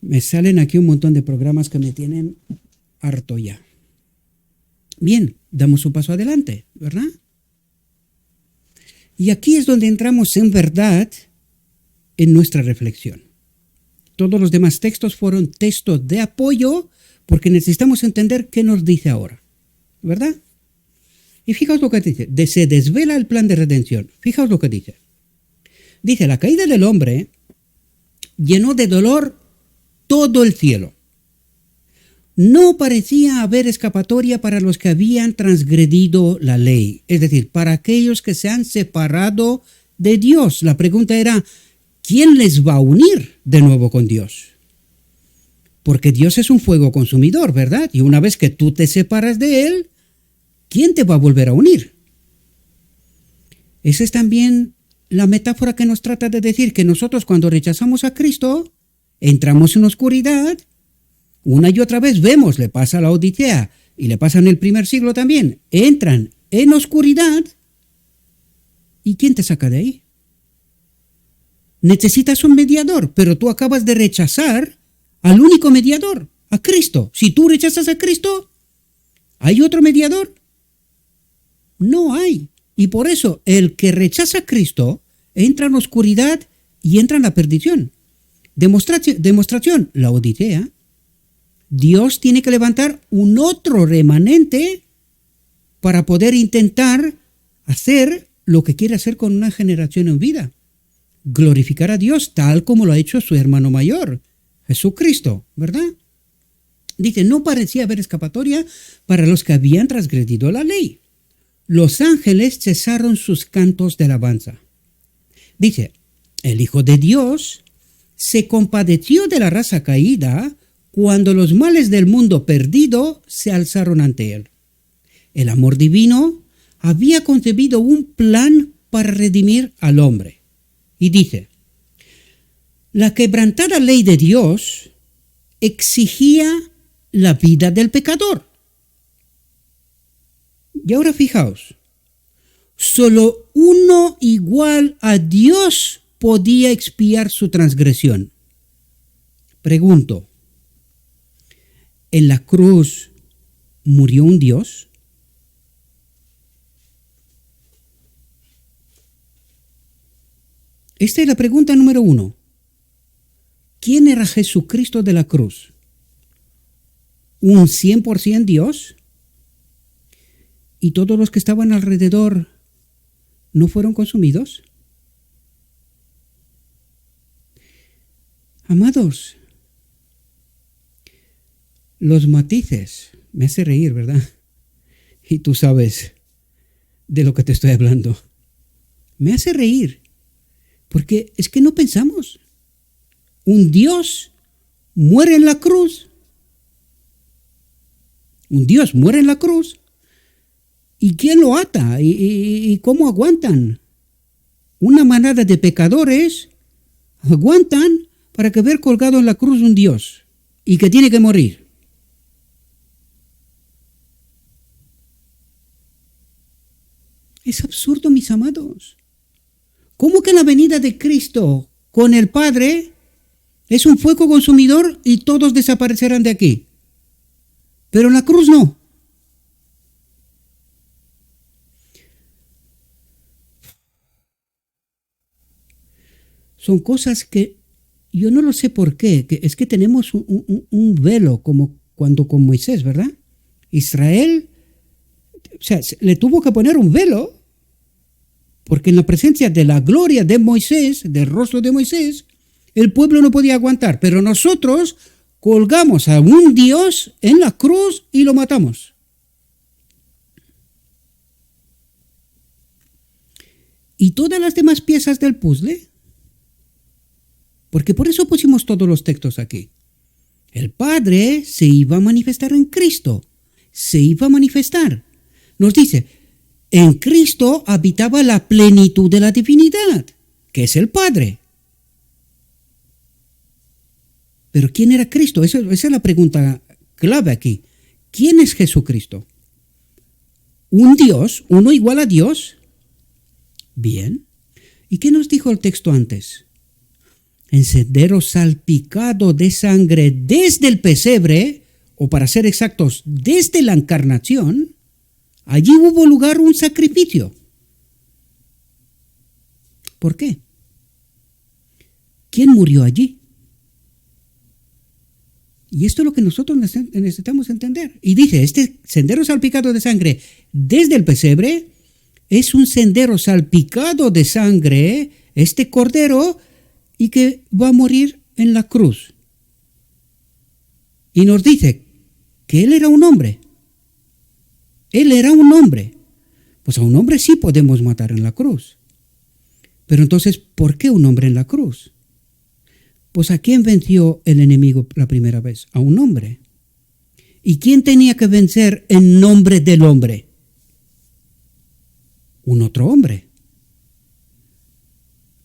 Me salen aquí un montón de programas que me tienen harto ya. Bien, damos un paso adelante, ¿verdad? Y aquí es donde entramos en verdad en nuestra reflexión. Todos los demás textos fueron textos de apoyo porque necesitamos entender qué nos dice ahora, ¿verdad? Y fijaos lo que dice, se desvela el plan de redención. Fijaos lo que dice. Dice, la caída del hombre llenó de dolor todo el cielo. No parecía haber escapatoria para los que habían transgredido la ley, es decir, para aquellos que se han separado de Dios. La pregunta era, ¿quién les va a unir de nuevo con Dios? Porque Dios es un fuego consumidor, ¿verdad? Y una vez que tú te separas de Él, ¿quién te va a volver a unir? Esa es también la metáfora que nos trata de decir que nosotros cuando rechazamos a Cristo, entramos en oscuridad. Una y otra vez vemos, le pasa a la Odisea y le pasa en el primer siglo también, entran en oscuridad. ¿Y quién te saca de ahí? Necesitas un mediador, pero tú acabas de rechazar al único mediador, a Cristo. Si tú rechazas a Cristo, ¿hay otro mediador? No hay. Y por eso el que rechaza a Cristo entra en oscuridad y entra en la perdición. Demostración, la Odisea. Dios tiene que levantar un otro remanente para poder intentar hacer lo que quiere hacer con una generación en vida. Glorificar a Dios tal como lo ha hecho su hermano mayor, Jesucristo, ¿verdad? Dice, no parecía haber escapatoria para los que habían transgredido la ley. Los ángeles cesaron sus cantos de alabanza. Dice, el Hijo de Dios se compadeció de la raza caída cuando los males del mundo perdido se alzaron ante él. El amor divino había concebido un plan para redimir al hombre. Y dice, la quebrantada ley de Dios exigía la vida del pecador. Y ahora fijaos, solo uno igual a Dios podía expiar su transgresión. Pregunto, ¿en la cruz murió un Dios? Esta es la pregunta número 1. ¿Quién era Jesucristo de la cruz? ¿Un 100% Dios? ¿Y todos los que estaban alrededor no fueron consumidos? Amados, los matices me hace reír, ¿verdad? Y tú sabes de lo que te estoy hablando. Me hace reír, porque es que no pensamos. Un Dios muere en la cruz. Un Dios muere en la cruz. ¿Y quién lo ata? ¿Y cómo aguantan? Una manada de pecadores aguantan para que ver colgado en la cruz un Dios y que tiene que morir. Es absurdo, mis amados. ¿Cómo que en la venida de Cristo, con el Padre, es un fuego consumidor y todos desaparecerán de aquí. Pero en la cruz no. Son cosas que yo no lo sé por qué, que es que tenemos un velo como cuando con Moisés, ¿verdad? Israel, o sea, le tuvo que poner un velo, porque en la presencia de la gloria de Moisés, del rostro de Moisés, el pueblo no podía aguantar, pero nosotros colgamos a un Dios en la cruz y lo matamos. Y todas las demás piezas del puzzle, porque por eso pusimos todos los textos aquí. El Padre se iba a manifestar en Cristo, se iba a manifestar. Nos dice, en Cristo habitaba la plenitud de la divinidad, que es el Padre. Pero ¿quién era Cristo? Esa es la pregunta clave aquí. ¿Quién es Jesucristo? ¿Un Dios? ¿Uno igual a Dios? Bien. ¿Y qué nos dijo el texto antes? En sendero salpicado de sangre desde el pesebre, o para ser exactos, desde la encarnación, allí hubo lugar un sacrificio. ¿Por qué? ¿Quién murió allí? Y esto es lo que nosotros necesitamos entender. Y dice, este sendero salpicado de sangre desde el pesebre es un sendero salpicado de sangre, este cordero, y que va a morir en la cruz. Y nos dice que él era un hombre. Él era un hombre. Pues a un hombre sí podemos matar en la cruz. Pero entonces, ¿por qué un hombre en la cruz? Pues ¿a quién venció el enemigo la primera vez? A un hombre. ¿Y quién tenía que vencer en nombre del hombre? Un otro hombre.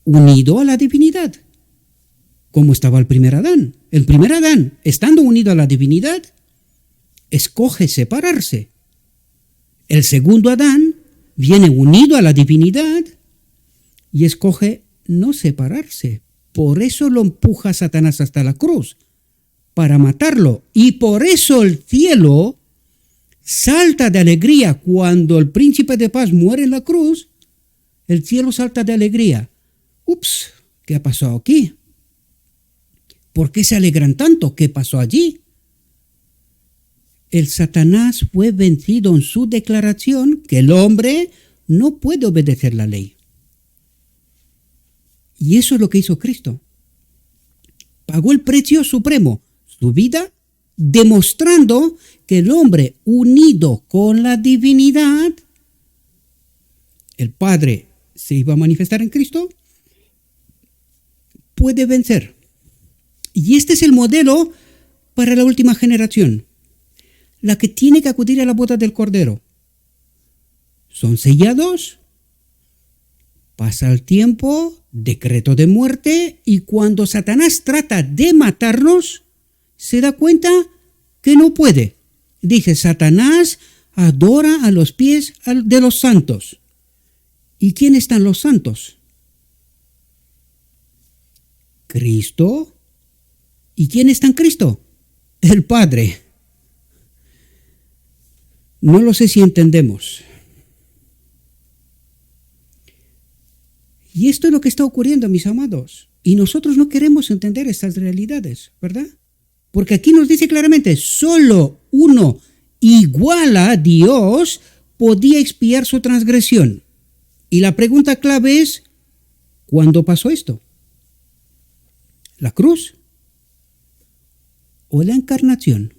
Unido a la divinidad. Como estaba el primer Adán. El primer Adán, estando unido a la divinidad, escoge separarse. El segundo Adán viene unido a la divinidad y escoge no separarse. Por eso lo empuja Satanás hasta la cruz, para matarlo. Y por eso el cielo salta de alegría cuando el príncipe de paz muere en la cruz. El cielo salta de alegría. Ups, ¿qué ha pasado aquí? ¿Por qué se alegran tanto? ¿Qué pasó allí? El Satanás fue vencido en su declaración que el hombre no puede obedecer la ley. Y eso es lo que hizo Cristo. Pagó el precio supremo, su vida, demostrando que el hombre unido con la divinidad, el Padre se iba a manifestar en Cristo, puede vencer. Y este es el modelo para la última generación, la que tiene que acudir a la boda del Cordero. Son sellados, pasa el tiempo, decreto de muerte, y cuando Satanás trata de matarnos, se da cuenta que no puede. Dice, Satanás adora a los pies de los santos. ¿Y quién están los santos? Cristo. ¿Y quién está en Cristo? El Padre. No lo sé si entendemos. Y esto es lo que está ocurriendo, mis amados. Y nosotros no queremos entender estas realidades, ¿verdad? Porque aquí nos dice claramente, solo uno igual a Dios podía expiar su transgresión. Y la pregunta clave es, ¿cuándo pasó esto? ¿La cruz o la encarnación?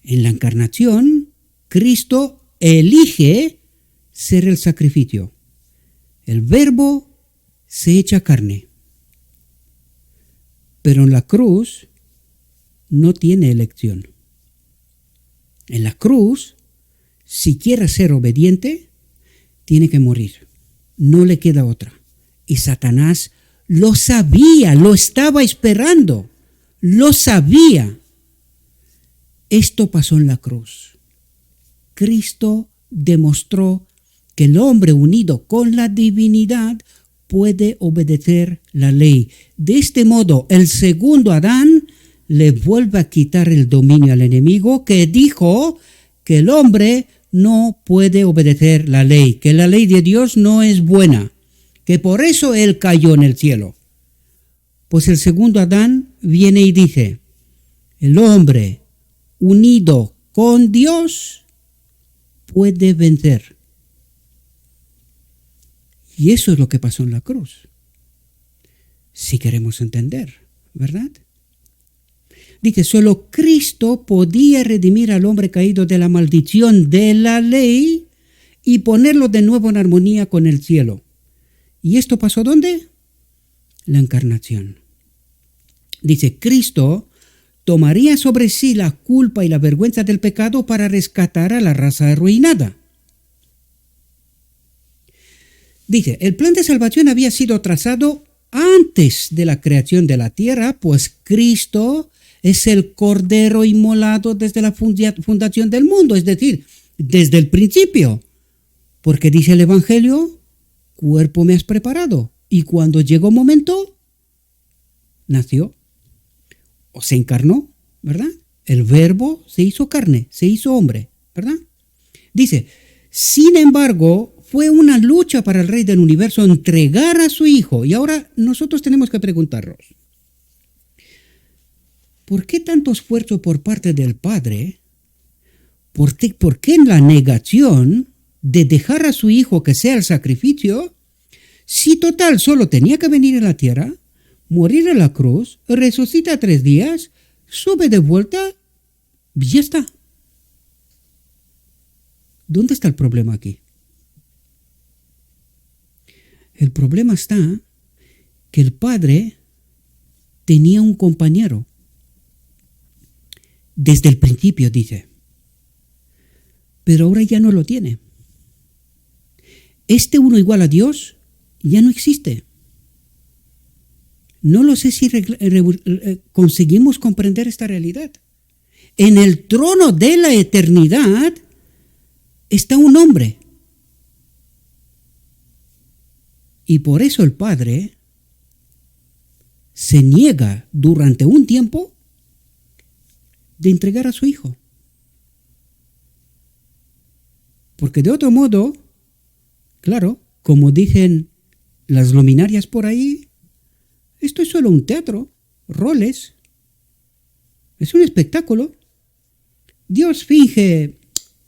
En la encarnación, Cristo elige ser el sacrificio. El Verbo se echa carne. Pero en la cruz no tiene elección. En la cruz, si quiere ser obediente, tiene que morir. No le queda otra. Y Satanás lo sabía, lo estaba esperando. Lo sabía. Esto pasó en la cruz. Cristo demostró que el hombre unido con la divinidad puede obedecer la ley. De este modo, el segundo Adán le vuelve a quitar el dominio al enemigo, que dijo que el hombre no puede obedecer la ley, que la ley de Dios no es buena, que por eso él cayó en el cielo. Pues el segundo Adán viene y dice, el hombre unido con Dios puede vencer. Y eso es lo que pasó en la cruz. Si queremos entender, ¿verdad? Dice, solo Cristo podía redimir al hombre caído de la maldición de la ley y ponerlo de nuevo en armonía con el cielo. ¿Y esto pasó dónde? La encarnación. Dice, Cristo tomaría sobre sí la culpa y la vergüenza del pecado para rescatar a la raza arruinada. Dice, el plan de salvación había sido trazado antes de la creación de la tierra, pues Cristo es el Cordero inmolado desde la fundación del mundo, es decir, desde el principio. Porque dice el Evangelio, cuerpo me has preparado. Y cuando llegó momento, nació o se encarnó, ¿verdad? El Verbo se hizo carne, se hizo hombre, ¿verdad? Dice, sin embargo, fue una lucha para el Rey del Universo entregar a su Hijo. Y ahora nosotros tenemos que preguntarnos, ¿por qué tanto esfuerzo por parte del Padre? ¿Por qué en la negación de dejar a su Hijo que sea el sacrificio? Si total solo tenía que venir a la tierra, morir en la cruz, resucita 3 días, sube de vuelta y ya está. ¿Dónde está el problema aquí? El problema está que el Padre tenía un compañero. Desde el principio, dice. Pero ahora ya no lo tiene. Este uno igual a Dios ya no existe. No lo sé si conseguimos comprender esta realidad. En el trono de la eternidad está un hombre. Y por eso el Padre se niega durante un tiempo de entregar a su Hijo. Porque de otro modo, claro, como dicen las luminarias por ahí, esto es solo un teatro, roles, es un espectáculo. Dios finge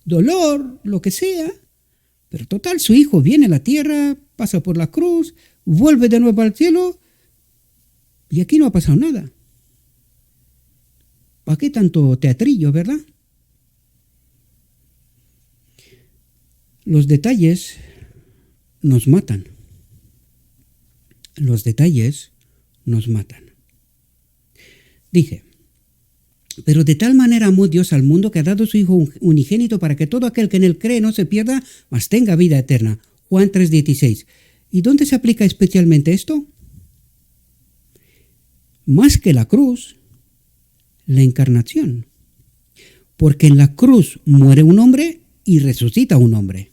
dolor, lo que sea, pero total, su Hijo viene a la tierra, pasa por la cruz, vuelve de nuevo al cielo y aquí no ha pasado nada. ¿Para qué tanto teatrillo, verdad? Los detalles nos matan. Los detalles nos matan. Dice, pero de tal manera amó Dios al mundo que ha dado su Hijo unigénito para que todo aquel que en él cree no se pierda, mas tenga vida eterna. Juan 3:16. ¿Y dónde se aplica especialmente esto? Más que la cruz, la encarnación. Porque en la cruz muere un hombre y resucita un hombre.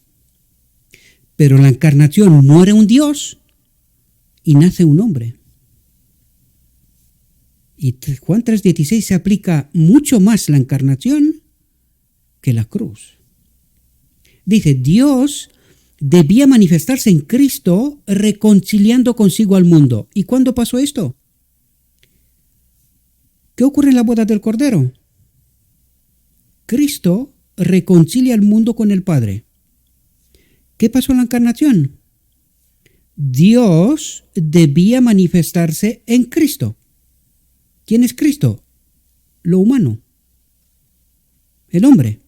Pero en la encarnación muere un Dios y nace un hombre. Y Juan 3:16 se aplica mucho más la encarnación que la cruz. Dice, Dios debía manifestarse en Cristo reconciliando consigo al mundo. ¿Y cuándo pasó esto? ¿Qué ocurre en la boda del Cordero? Cristo reconcilia al mundo con el Padre. ¿Qué pasó en la encarnación? Dios debía manifestarse en Cristo. ¿Quién es Cristo? Lo humano. El hombre.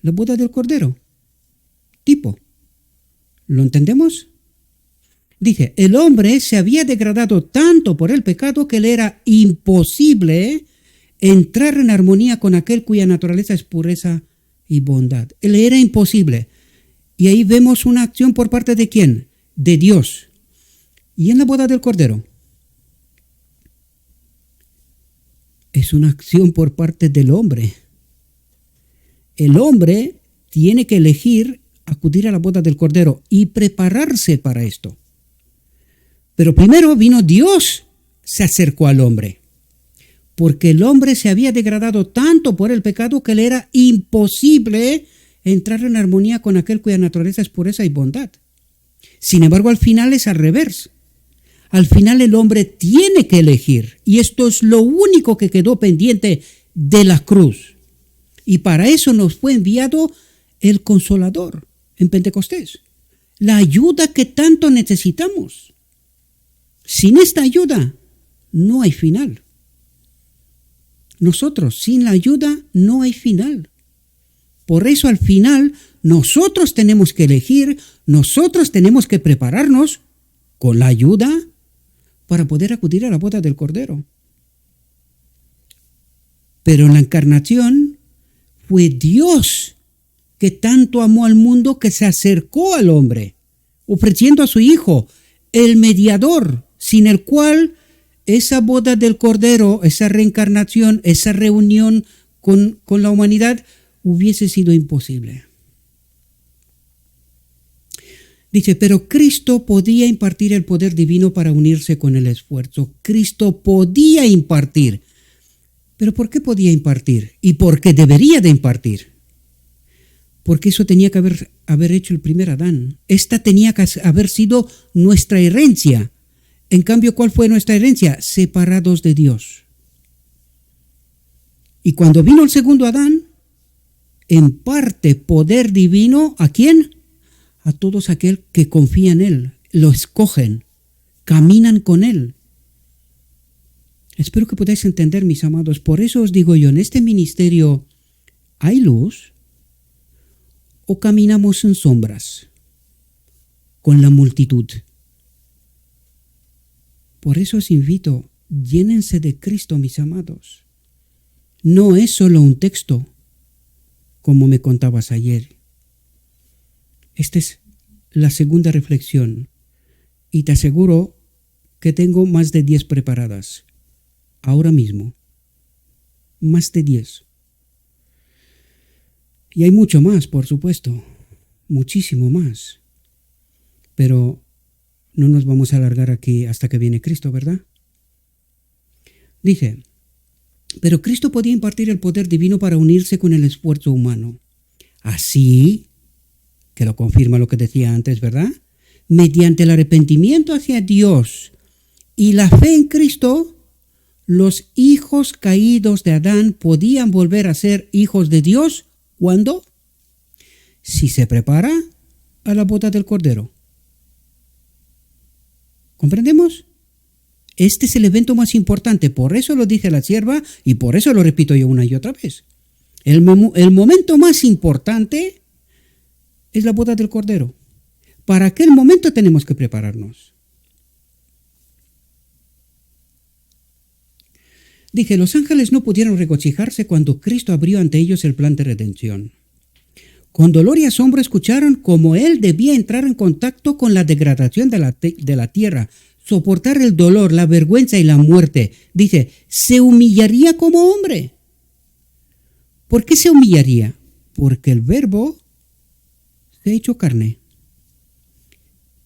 La boda del Cordero. Tipo. ¿Lo entendemos? Dice, el hombre se había degradado tanto por el pecado que le era imposible entrar en armonía con aquel cuya naturaleza es pureza y bondad. Le era imposible. Y ahí vemos una acción por parte de ¿quién? De Dios. ¿Y en la boda del Cordero? Es una acción por parte del hombre. El hombre tiene que elegir acudir a la boda del Cordero y prepararse para esto. Pero primero vino Dios, se acercó al hombre, porque el hombre se había degradado tanto por el pecado que le era imposible entrar en armonía con aquel cuya naturaleza es pureza y bondad. Sin embargo, al final es al revés. Al final el hombre tiene que elegir, y esto es lo único que quedó pendiente de la cruz. Y para eso nos fue enviado el Consolador en Pentecostés, la ayuda que tanto necesitamos. Sin esta ayuda no hay final. Nosotros, sin la ayuda no hay final. Por eso al final nosotros tenemos que elegir, nosotros tenemos que prepararnos con la ayuda para poder acudir a la boda del Cordero. Pero en la encarnación fue Dios que tanto amó al mundo que se acercó al hombre, ofreciendo a su Hijo, el mediador, sin el cual esa boda del Cordero, esa reencarnación, esa reunión con la humanidad hubiese sido imposible. Dice, pero Cristo podía impartir el poder divino para unirse con el esfuerzo. Cristo podía impartir. ¿Pero por qué podía impartir? ¿Y por qué debería de impartir? Porque eso tenía que haber hecho el primer Adán. Esta tenía que haber sido nuestra herencia. En cambio, ¿cuál fue nuestra herencia? Separados de Dios. Y cuando vino el segundo Adán, imparte poder divino ¿a quién? A todos aquellos que confían en Él, lo escogen, caminan con Él. Espero que podáis entender, mis amados. Por eso os digo yo, en este ministerio, ¿hay luz o caminamos en sombras con la multitud? Por eso os invito, llénense de Cristo, mis amados. No es solo un texto, como me contabas ayer. Esta es la segunda reflexión y te aseguro que tengo más de 10 preparadas. Ahora mismo. Más de 10. Y hay mucho más, por supuesto. Muchísimo más. Pero no nos vamos a alargar aquí hasta que viene Cristo, ¿verdad? Dice, pero Cristo podía impartir el poder divino para unirse con el esfuerzo humano. Así, que lo confirma lo que decía antes, ¿verdad? Mediante el arrepentimiento hacia Dios y la fe en Cristo, los hijos caídos de Adán podían volver a ser hijos de Dios. ¿Cuándo? Si se prepara a la boda del Cordero. ¿Comprendemos? Este es el evento más importante, por eso lo dice la sierva y por eso lo repito yo una y otra vez. El momento más importante es la boda del Cordero. Para aquel momento tenemos que prepararnos. Dije, los ángeles no pudieron regocijarse cuando Cristo abrió ante ellos el plan de redención. Con dolor y asombro escucharon cómo Él debía entrar en contacto con la degradación de la tierra, soportar el dolor, la vergüenza y la muerte. Dice, se humillaría como hombre. ¿Por qué se humillaría? Porque el Verbo se ha hecho carne.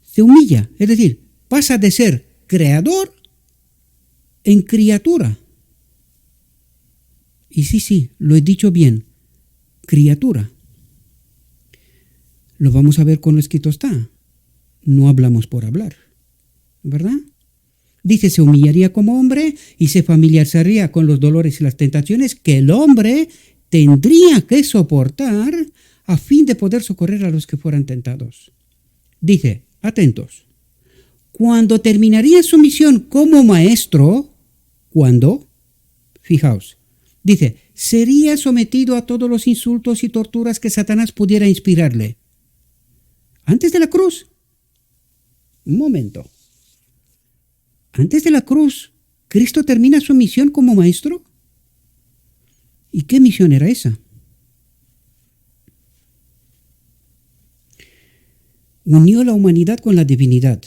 Se humilla, es decir, pasa de ser creador en criatura. Y sí, lo he dicho bien, criatura. Lo vamos a ver con lo escrito está. No hablamos por hablar, ¿verdad? Dice, se humillaría como hombre y se familiarizaría con los dolores y las tentaciones que el hombre tendría que soportar a fin de poder socorrer a los que fueran tentados. Dice, atentos, cuando terminaría su misión como maestro, ¿cuándo? Fijaos, dice, sería sometido a todos los insultos y torturas que Satanás pudiera inspirarle. Antes de la cruz. Un momento. Antes de la cruz, ¿Cristo termina su misión como maestro? ¿Y qué misión era esa? Unió la humanidad con la divinidad.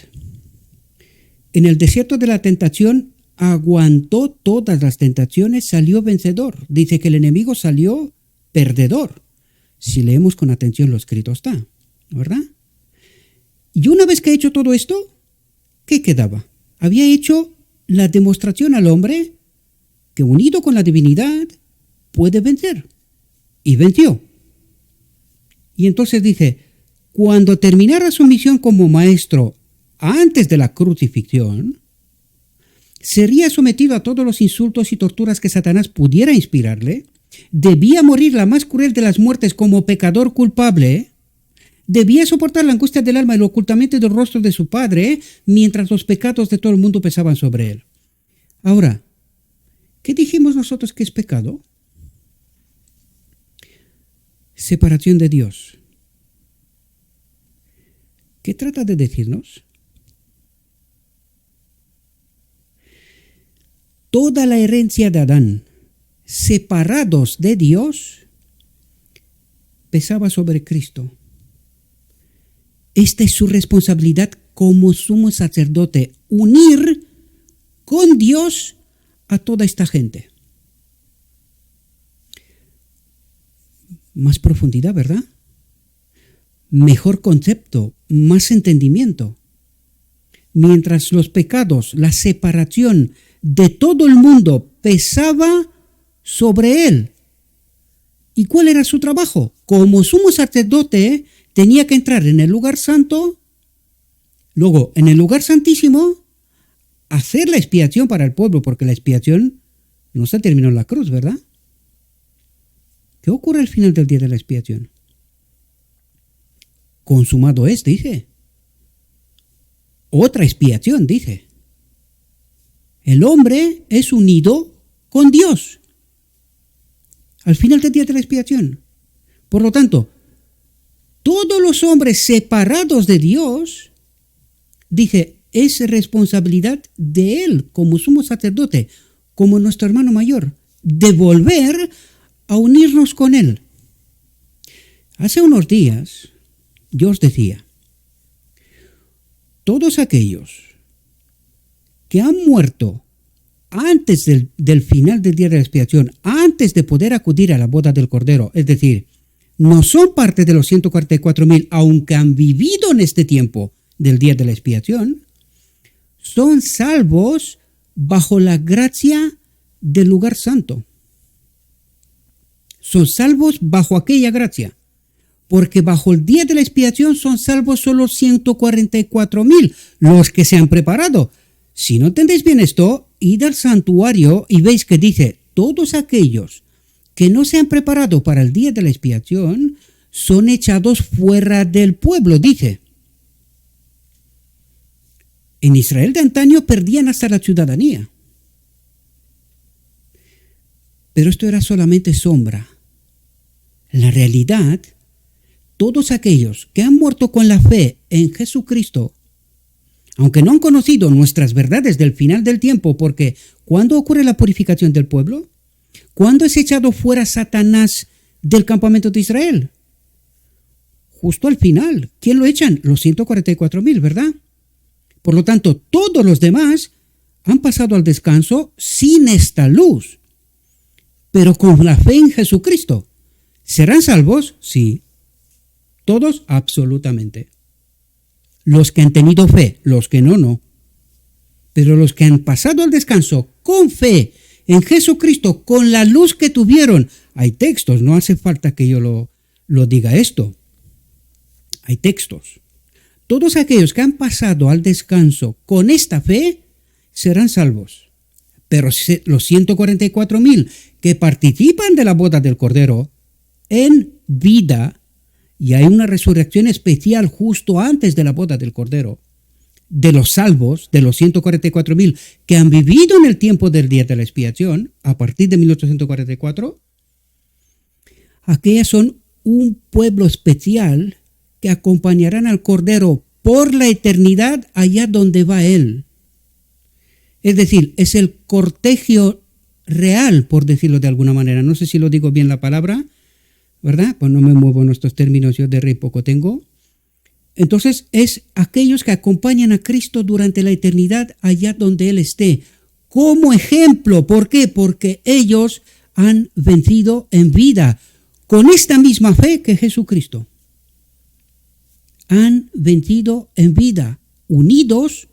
En el desierto de la tentación, aguantó todas las tentaciones, salió vencedor. Dice que el enemigo salió perdedor. Si leemos con atención lo escrito está. ¿verdad? Y una vez que ha hecho todo esto, ¿qué quedaba? Había hecho la demostración al hombre que unido con la divinidad puede vencer. Y venció. Y entonces dice, cuando terminara su misión como maestro antes de la crucifixión, sería sometido a todos los insultos y torturas que Satanás pudiera inspirarle, debía morir la más cruel de las muertes como pecador culpable, debía soportar la angustia del alma y el ocultamiento del rostro de su padre, mientras los pecados de todo el mundo pesaban sobre él. Ahora, ¿qué dijimos nosotros que es pecado? Separación de Dios. ¿Qué trata de decirnos? Toda la herencia de Adán, separados de Dios, pesaba sobre Cristo. Esta es su responsabilidad como sumo sacerdote, unir con Dios a toda esta gente. Más profundidad, ¿verdad? Mejor concepto, más entendimiento. Mientras los pecados, la separación de todo el mundo pesaba sobre él. ¿Y cuál era su trabajo? Como sumo sacerdote, tenía que entrar en el lugar santo, luego en el lugar santísimo, hacer la expiación para el pueblo, porque la expiación no se terminó en la cruz, ¿verdad? ¿Qué ocurre al final del día de la expiación? Consumado es, dice. Otra expiación, dice. El hombre es unido con Dios al final del día de la expiación. Por lo tanto, todos los hombres separados de Dios, dice, es responsabilidad de él como sumo sacerdote, como nuestro hermano mayor, de volver a unirnos con él. Hace unos días yo os decía, todos aquellos que han muerto antes del final del día de la expiación, antes de poder acudir a la boda del Cordero, es decir, no son parte de los 144,000, aunque han vivido en este tiempo del día de la expiación, son salvos bajo la gracia del lugar santo. Son salvos bajo aquella gracia, porque bajo el día de la expiación son salvos solo 144,000, los que se han preparado. Si no entendéis bien esto, id al santuario y veis que dice, todos aquellos que no se han preparado para el día de la expiación son echados fuera del pueblo, dice. En Israel de antaño perdían hasta la ciudadanía. Pero esto era solamente sombra. La realidad, todos aquellos que han muerto con la fe en Jesucristo, aunque no han conocido nuestras verdades del final del tiempo, porque ¿cuándo ocurre la purificación del pueblo? ¿Cuándo es echado fuera Satanás del campamento de Israel? Justo al final. ¿Quién lo echan? Los 144,000, ¿verdad? Por lo tanto, todos los demás han pasado al descanso sin esta luz, pero con la fe en Jesucristo. ¿Serán salvos? Sí. Todos, absolutamente. Los que han tenido fe, los que no, no. Pero los que han pasado al descanso con fe en Jesucristo, con la luz que tuvieron, hay textos, no hace falta que yo lo diga esto. Hay textos. Todos aquellos que han pasado al descanso con esta fe serán salvos. Pero los 144,000 que participan de la boda del Cordero en vida, y hay una resurrección especial justo antes de la boda del Cordero, de los salvos, de los 144,000 que han vivido en el tiempo del día de la expiación, a partir de 1844, aquellas son un pueblo especial que acompañarán al Cordero por la eternidad allá donde va Él. Es decir, es el cortejo real, por decirlo de alguna manera. No sé si lo digo bien la palabra, ¿verdad? Pues no me muevo en estos términos, yo de rey poco tengo. Entonces es aquellos que acompañan a Cristo durante la eternidad allá donde Él esté, como ejemplo. ¿Por qué? Porque ellos han vencido en vida con esta misma fe que Jesucristo. han vencido en vida, unidos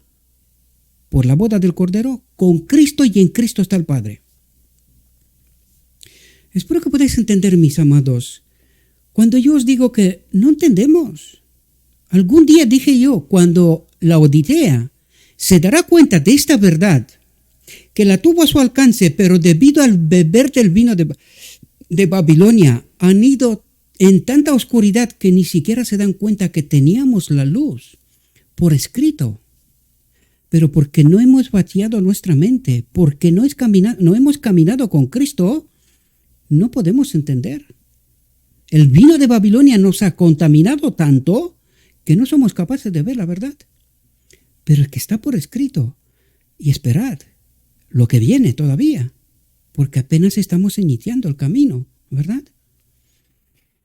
por la boda del Cordero con Cristo, y en Cristo está el Padre. Espero que podáis entender, mis amados, cuando yo os digo que no entendemos. Algún día dije yo, cuando la Odisea se dará cuenta de esta verdad, que la tuvo a su alcance, pero debido al beber del vino de Babilonia, han ido en tanta oscuridad que ni siquiera se dan cuenta que teníamos la luz por escrito. Pero porque no hemos vaciado nuestra mente, porque no hemos caminado con Cristo, no podemos entender. El vino de Babilonia nos ha contaminado tanto que no somos capaces de ver la verdad. Pero el que está por escrito, y esperad lo que viene todavía, porque apenas estamos iniciando el camino, ¿verdad?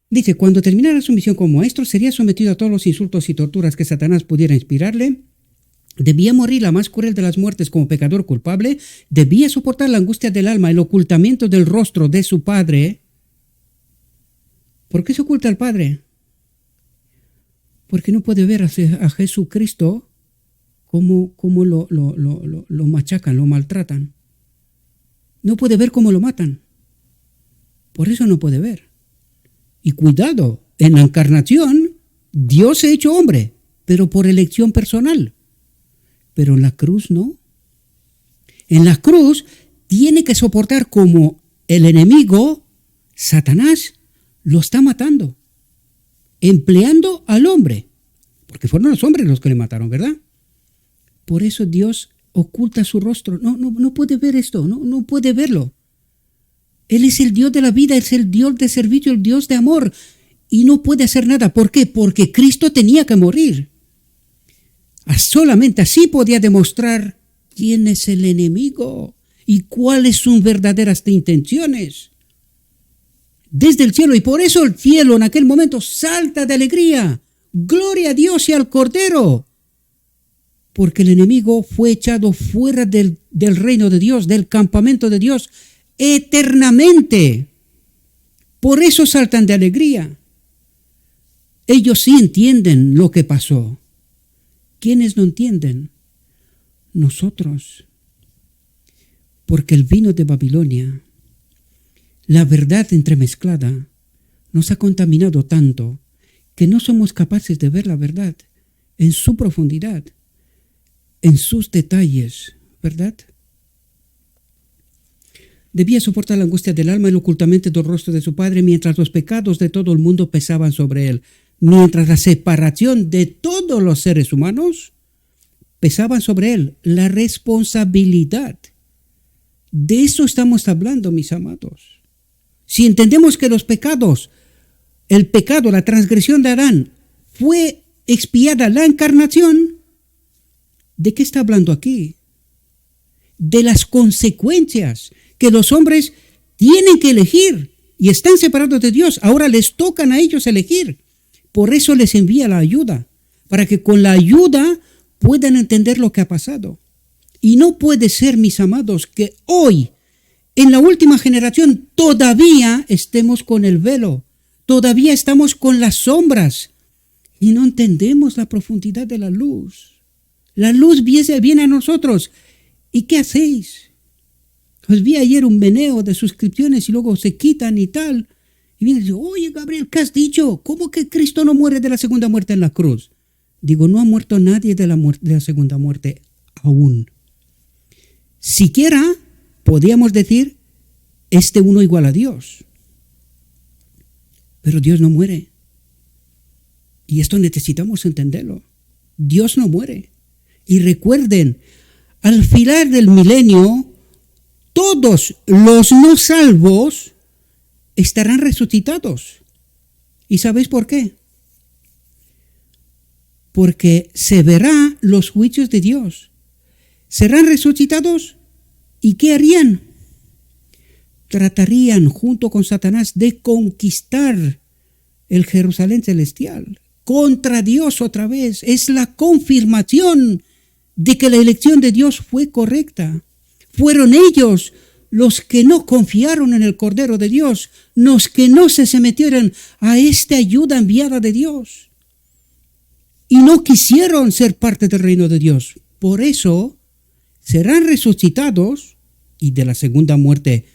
Dice, cuando terminara su misión como maestro, sería sometido a todos los insultos y torturas que Satanás pudiera inspirarle. Debía morir la más cruel de las muertes como pecador culpable. Debía soportar la angustia del alma, el ocultamiento del rostro de su Padre. ¿Por qué se oculta al Padre? Porque no puede ver a Jesucristo cómo lo machacan, lo maltratan. No puede ver cómo lo matan. Por eso no puede ver. Y cuidado, en la encarnación, Dios se ha hecho hombre, pero por elección personal. Pero en la cruz no. En la cruz tiene que soportar como el enemigo, Satanás, lo está matando, empleando al hombre, porque fueron los hombres los que le mataron, ¿verdad? Por eso Dios oculta su rostro. No puede ver esto, no puede verlo. Él es el Dios de la vida, es el Dios de servicio, el Dios de amor, y no puede hacer nada. ¿Por qué? Porque Cristo tenía que morir. Solamente así podía demostrar quién es el enemigo y cuáles son verdaderas intenciones desde el cielo. Y por eso el cielo en aquel momento salta de alegría. Gloria a Dios y al Cordero. Porque el enemigo fue echado fuera del reino de Dios, del campamento de Dios, eternamente. Por eso saltan de alegría. Ellos sí entienden lo que pasó. ¿Quiénes no entienden? Nosotros. Porque el vino de Babilonia, la verdad entremezclada, nos ha contaminado tanto que no somos capaces de ver la verdad en su profundidad, en sus detalles, ¿verdad? Debía soportar la angustia del alma y el ocultamiento del rostro de su Padre, mientras los pecados de todo el mundo pesaban sobre él, mientras la separación de todos los seres humanos pesaban sobre él, la responsabilidad. De eso estamos hablando, mis amados. Si entendemos que los pecados, el pecado, la transgresión de Adán fue expiada la encarnación, ¿de qué está hablando aquí? De las consecuencias que los hombres tienen que elegir y están separados de Dios. Ahora les tocan a ellos elegir. Por eso les envía la ayuda, para que con la ayuda puedan entender lo que ha pasado. Y no puede ser, mis amados, que hoy, en la última generación, todavía estemos con el velo, todavía estamos con las sombras y no entendemos la profundidad de la luz. La luz viene a nosotros. ¿Y qué hacéis? Os vi ayer un meneo de suscripciones y luego se quitan y tal. Y viene y dice, oye, Gabriel, ¿qué has dicho? ¿Cómo que Cristo no muere de la segunda muerte en la cruz? Digo, no ha muerto nadie de la segunda muerte aún. Siquiera podíamos decir, uno igual a Dios. Pero Dios no muere. Y esto necesitamos entenderlo. Dios no muere. Y recuerden, al final del milenio, todos los no salvos estarán resucitados. ¿Y sabéis por qué? Porque se verán los juicios de Dios. Serán resucitados y ¿qué harían? Tratarían junto con Satanás de conquistar el Jerusalén celestial contra Dios otra vez. Es la confirmación de que la elección de Dios fue correcta. Fueron ellos los que no confiaron en el Cordero de Dios, los que no se sometieron a esta ayuda enviada de Dios. y no quisieron ser parte del reino de Dios. Por eso serán resucitados y de la segunda muerte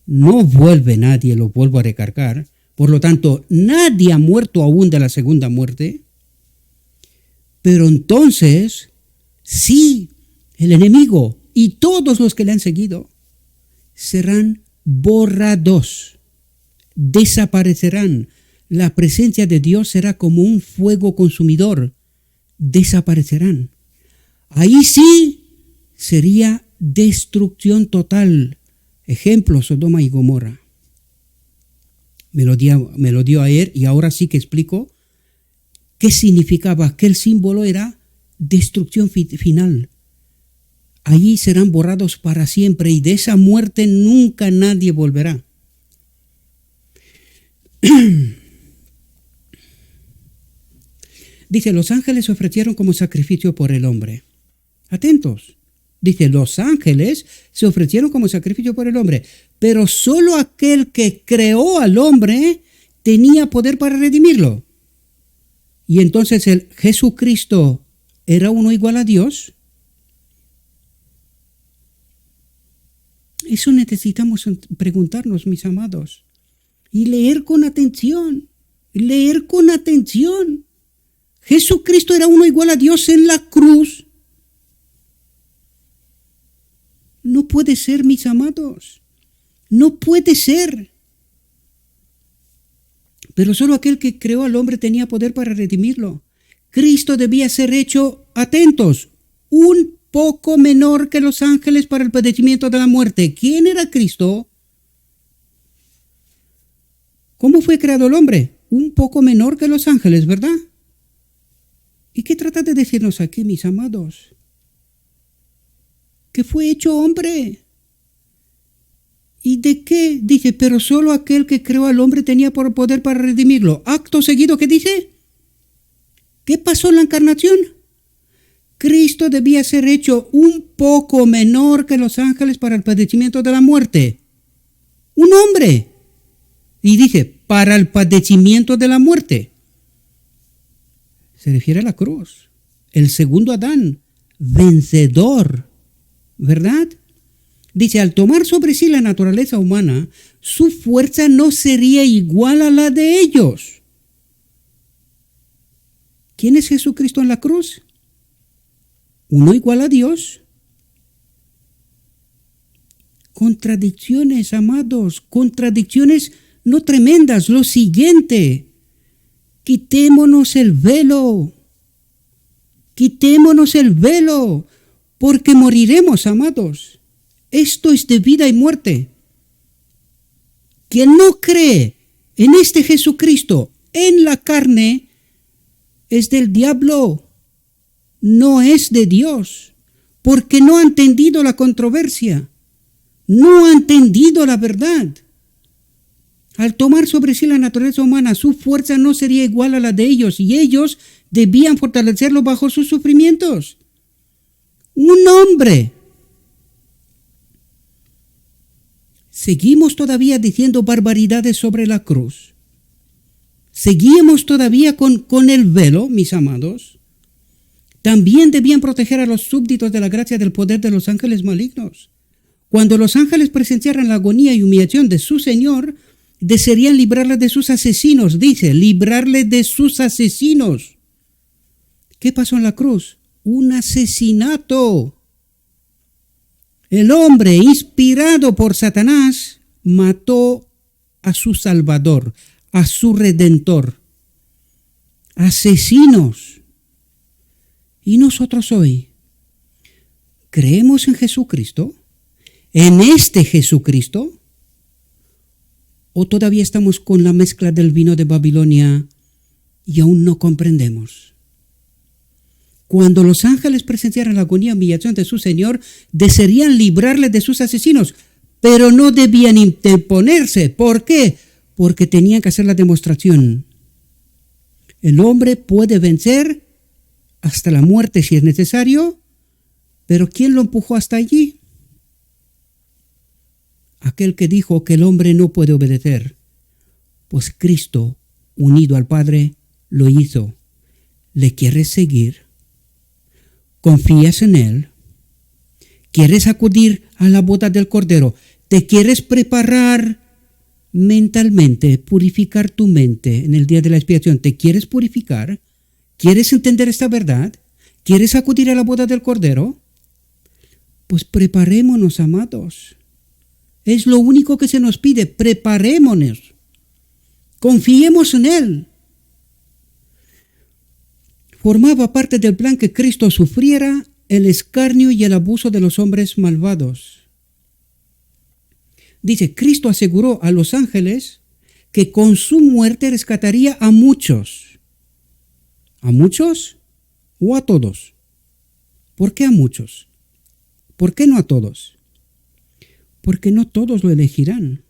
no vuelve nadie, lo vuelvo a recargar. Por lo tanto, nadie ha muerto aún de la segunda muerte. Pero entonces, sí, el enemigo y todos los que le han seguido serán borrados, desaparecerán. La presencia de Dios será como un fuego consumidor, desaparecerán. Ahí sí sería destrucción total. Ejemplo, Sodoma y Gomorra. Me lo dio ayer y ahora sí que explico qué significaba. Aquel símbolo era destrucción final. Allí serán borrados para siempre y de esa muerte nunca nadie volverá. Dice, los ángeles se ofrecieron como sacrificio por el hombre. Atentos. Dice, los ángeles se ofrecieron como sacrificio por el hombre, pero solo aquel que creó al hombre tenía poder para redimirlo. Y entonces el Jesucristo era uno igual a Dios. Eso necesitamos preguntarnos, mis amados, y leer con atención, Jesucristo era uno igual a Dios en la cruz. No puede ser, mis amados. No puede ser. Pero solo aquel que creó al hombre tenía poder para redimirlo. Cristo debía ser hecho, atentos, un poco menor que los ángeles para el padecimiento de la muerte. ¿Quién era Cristo? ¿Cómo fue creado el hombre? Un poco menor que los ángeles, ¿verdad? ¿Y qué trata de decirnos aquí, mis amados? Que fue hecho hombre. ¿Y de qué? Dice, pero solo aquel que creó al hombre tenía poder para redimirlo. Acto seguido, ¿qué dice? ¿Qué pasó en la encarnación? Cristo debía ser hecho un poco menor que los ángeles para el padecimiento de la muerte. Un hombre. Y dice, para el padecimiento de la muerte. Se refiere a la cruz. El segundo Adán, vencedor. ¿Verdad? Dice, al tomar sobre sí la naturaleza humana, su fuerza no sería igual a la de ellos. ¿Quién es Jesucristo en la cruz? Uno igual a Dios. Contradicciones, amados, contradicciones no tremendas. Lo siguiente, quitémonos el velo, porque moriremos, amados. Esto es de vida y muerte. Quien no cree en este Jesucristo en la carne es del diablo, no es de Dios, porque no ha entendido la controversia, no ha entendido la verdad. Al tomar sobre sí la naturaleza humana, su fuerza no sería igual a la de ellos, y ellos debían fortalecerlo bajo sus sufrimientos. Un hombre. Seguimos todavía diciendo barbaridades sobre la cruz. Seguimos todavía con el velo, mis amados. También debían proteger a los súbditos de la gracia del poder de los ángeles malignos. Cuando los ángeles presenciaran la agonía y humillación de su Señor, desearían librarle de sus asesinos. Dice, librarle de sus asesinos. ¿Qué pasó en la cruz? Un asesinato. El hombre, inspirado por Satanás, mató a su Salvador, a su Redentor. Asesinos. ¿Y nosotros hoy creemos en Jesucristo? ¿En este Jesucristo? ¿O todavía estamos con la mezcla del vino de Babilonia y aún no comprendemos? Cuando los ángeles presenciaran la agonía y humillación de su Señor, desearían librarle de sus asesinos, pero no debían interponerse. ¿Por qué? Porque tenían que hacer la demostración. El hombre puede vencer hasta la muerte si es necesario, pero ¿quién lo empujó hasta allí? Aquel que dijo que el hombre no puede obedecer, pues Cristo, unido al Padre, lo hizo. ¿Le quieres seguir? ¿Confías en Él? ¿Quieres acudir a la boda del Cordero? ¿Te quieres preparar mentalmente, purificar tu mente en el día de la expiación? ¿Te quieres purificar? ¿Quieres entender esta verdad? ¿Quieres acudir a la boda del Cordero? Pues preparémonos, amados. Es lo único que se nos pide, preparémonos. Confiemos en Él. Formaba parte del plan que Cristo sufriera el escarnio y el abuso de los hombres malvados. Dice, Cristo aseguró a los ángeles que con su muerte rescataría a muchos. ¿A muchos o a todos? ¿Por qué a muchos? ¿Por qué no a todos? Porque no todos lo elegirán,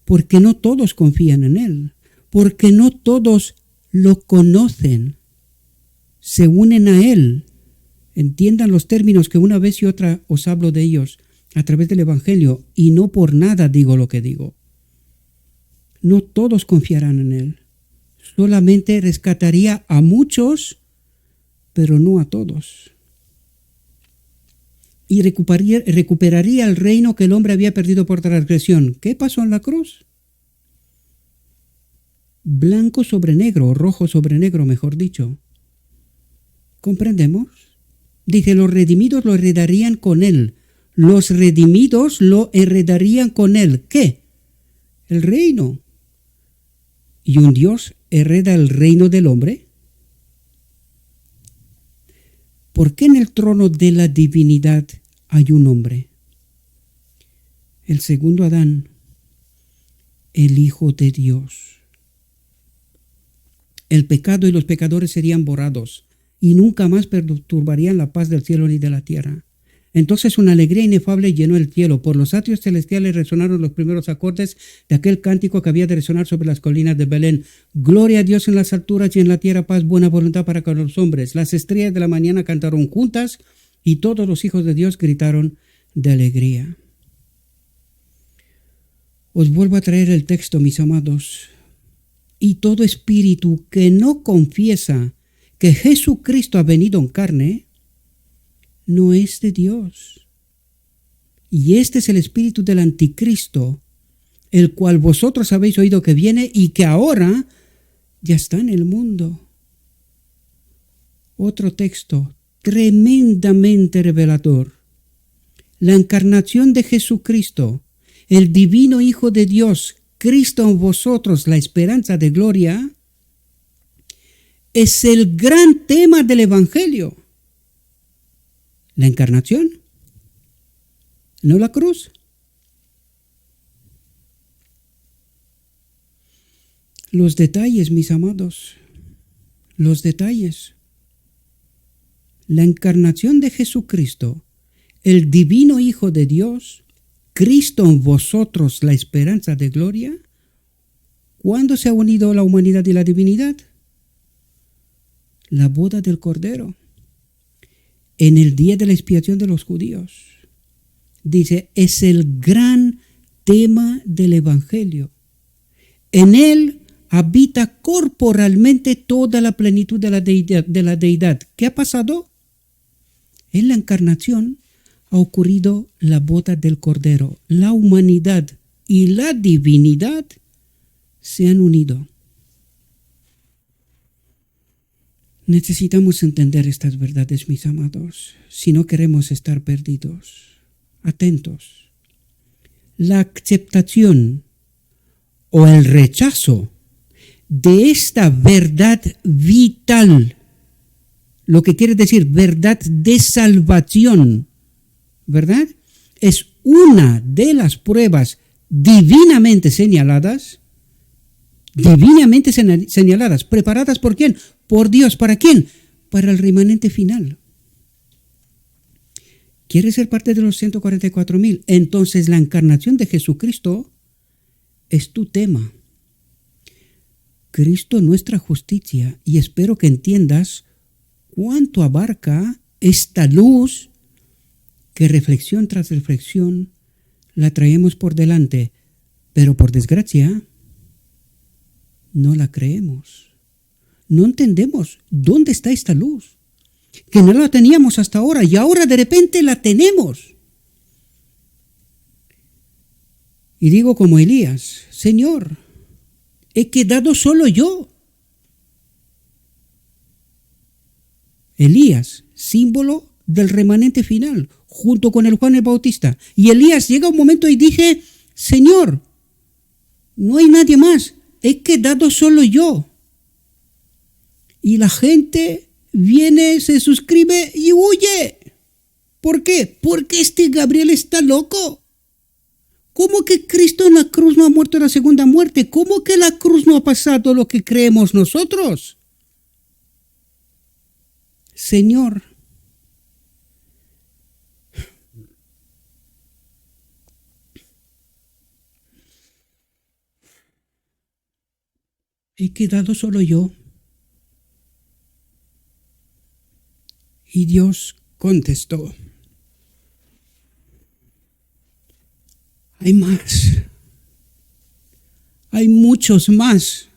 porque no todos confían en Él, porque no todos lo conocen, se unen a Él. Entiendan los términos que una vez y otra os hablo de ellos a través del Evangelio, y no por nada digo lo que digo. No todos confiarán en Él, solamente rescataría a muchos, pero no a todos. Y recuperaría el reino que el hombre había perdido por transgresión. ¿Qué pasó en la cruz? Blanco sobre negro, o rojo sobre negro, mejor dicho. ¿Comprendemos? Dice, los redimidos lo heredarían con Él. Los redimidos lo heredarían con Él. ¿Qué? El reino. ¿Y un Dios hereda el reino del hombre? ¿Por qué en el trono de la divinidad hay un hombre? El segundo Adán, el Hijo de Dios. El pecado y los pecadores serían borrados y nunca más perturbarían la paz del cielo ni de la tierra. Entonces una alegría inefable llenó el cielo. Por los atrios celestiales resonaron los primeros acordes de aquel cántico que había de resonar sobre las colinas de Belén. Gloria a Dios en las alturas y en la tierra paz, buena voluntad para con los hombres. Las estrellas de la mañana cantaron juntas y todos los hijos de Dios gritaron de alegría. Os vuelvo a traer el texto, mis amados. Y todo espíritu que no confiesa que Jesucristo ha venido en carne, no es de Dios. Y este es el espíritu del anticristo, el cual vosotros habéis oído que viene y que ahora ya está en el mundo. Otro texto tremendamente revelador. La encarnación de Jesucristo, el divino Hijo de Dios, Cristo en vosotros, la esperanza de gloria, es el gran tema del Evangelio. La encarnación, no la cruz. Los detalles, mis amados, los detalles. La encarnación de Jesucristo, el divino Hijo de Dios, Cristo en vosotros, la esperanza de gloria. ¿Cuándo se ha unido la humanidad y la divinidad? La boda del Cordero. En el día de la expiación de los judíos. Dice, es el gran tema del Evangelio. En él habita corporalmente toda la plenitud de la deidad. ¿Qué ha pasado? En la encarnación ha ocurrido la boda del Cordero. La humanidad y la divinidad se han unido. Necesitamos entender estas verdades, mis amados, si no queremos estar perdidos. Atentos. La aceptación o el rechazo de esta verdad vital, lo que quiere decir verdad de salvación, ¿verdad? Es una de las pruebas divinamente señaladas, ¿preparadas por quién? Por Dios. ¿Para quién? Para el remanente final. ¿Quieres ser parte de los 144,000? Entonces la encarnación de Jesucristo es tu tema. Cristo nuestra justicia, y espero que entiendas cuánto abarca esta luz que reflexión tras reflexión la traemos por delante, pero por desgracia no la creemos. no entendemos dónde está esta luz, que no la teníamos hasta ahora y ahora de repente la tenemos. Y digo como Elías, Señor, he quedado solo yo. Elías, símbolo del remanente final, junto con el Juan el Bautista. Y Elías llega un momento y dice, Señor, no hay nadie más, he quedado solo yo. Y la gente viene, se suscribe y huye. ¿Por qué? Porque este Gabriel está loco. ¿Cómo que Cristo en la cruz no ha muerto en la segunda muerte? ¿Cómo que la cruz no ha pasado lo que creemos nosotros? Señor, he quedado solo yo. Y Dios contestó, hay más, hay muchos más.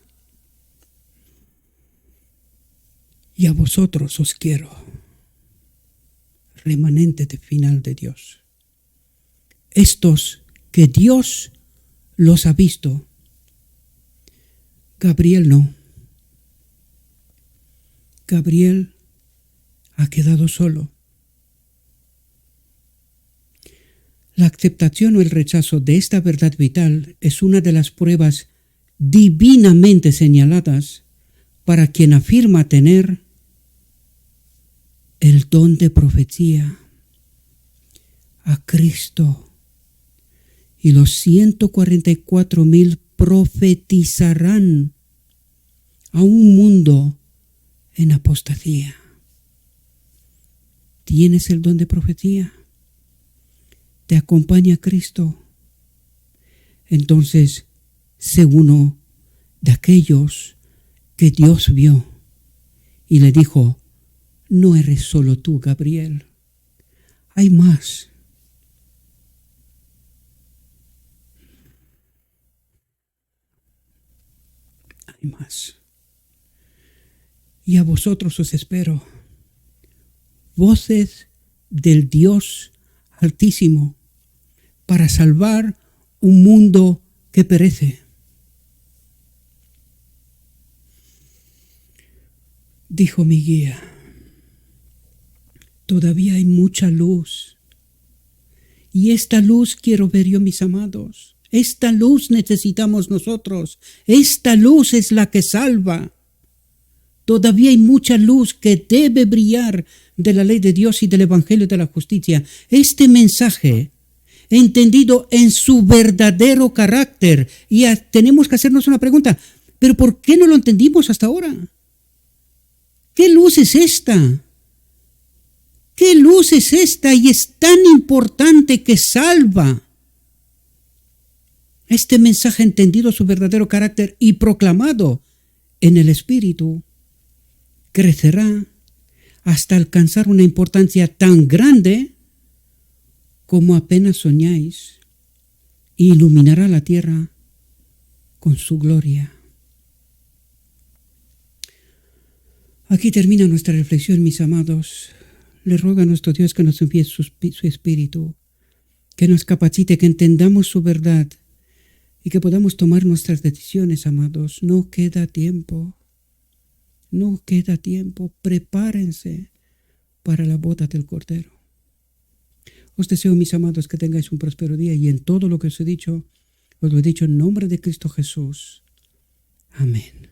Y a vosotros os quiero, remanente de final de Dios. Estos que Dios los ha visto. Gabriel no. Gabriel ha quedado solo. La aceptación o el rechazo de esta verdad vital es una de las pruebas divinamente señaladas para quien afirma tener el don de profecía, a Cristo. Y los 144,000 profetizarán a un mundo en apostasía. ¿Tienes el don de profecía? ¿Te acompaña Cristo? Entonces, sé uno de aquellos que Dios vio y le dijo, no eres solo tú, Gabriel, hay más. Hay más. Y a vosotros os espero, voces del Dios Altísimo, para salvar un mundo que perece. Dijo mi guía, todavía hay mucha luz. Y esta luz quiero ver yo, mis amados. Esta luz necesitamos nosotros. Esta luz es la que salva. Todavía hay mucha luz que debe brillar de la ley de Dios y del Evangelio de la justicia. Este mensaje, entendido en su verdadero carácter, y tenemos que hacernos una pregunta, ¿pero por qué no lo entendimos hasta ahora? ¿Qué luz es esta? ¿Qué luz es esta? Y es tan importante que salva. Este mensaje, entendido su verdadero carácter y proclamado en el Espíritu, crecerá hasta alcanzar una importancia tan grande como apenas soñáis, e iluminará la tierra con su gloria. Aquí termina nuestra reflexión, mis amados. Le ruego a nuestro Dios que nos envíe su Espíritu, que nos capacite, que entendamos su verdad y que podamos tomar nuestras decisiones, amados. No queda tiempo. No queda tiempo. Prepárense para la boda del Cordero. Os deseo, mis amados, que tengáis un próspero día y en todo lo que os he dicho en nombre de Cristo Jesús. Amén.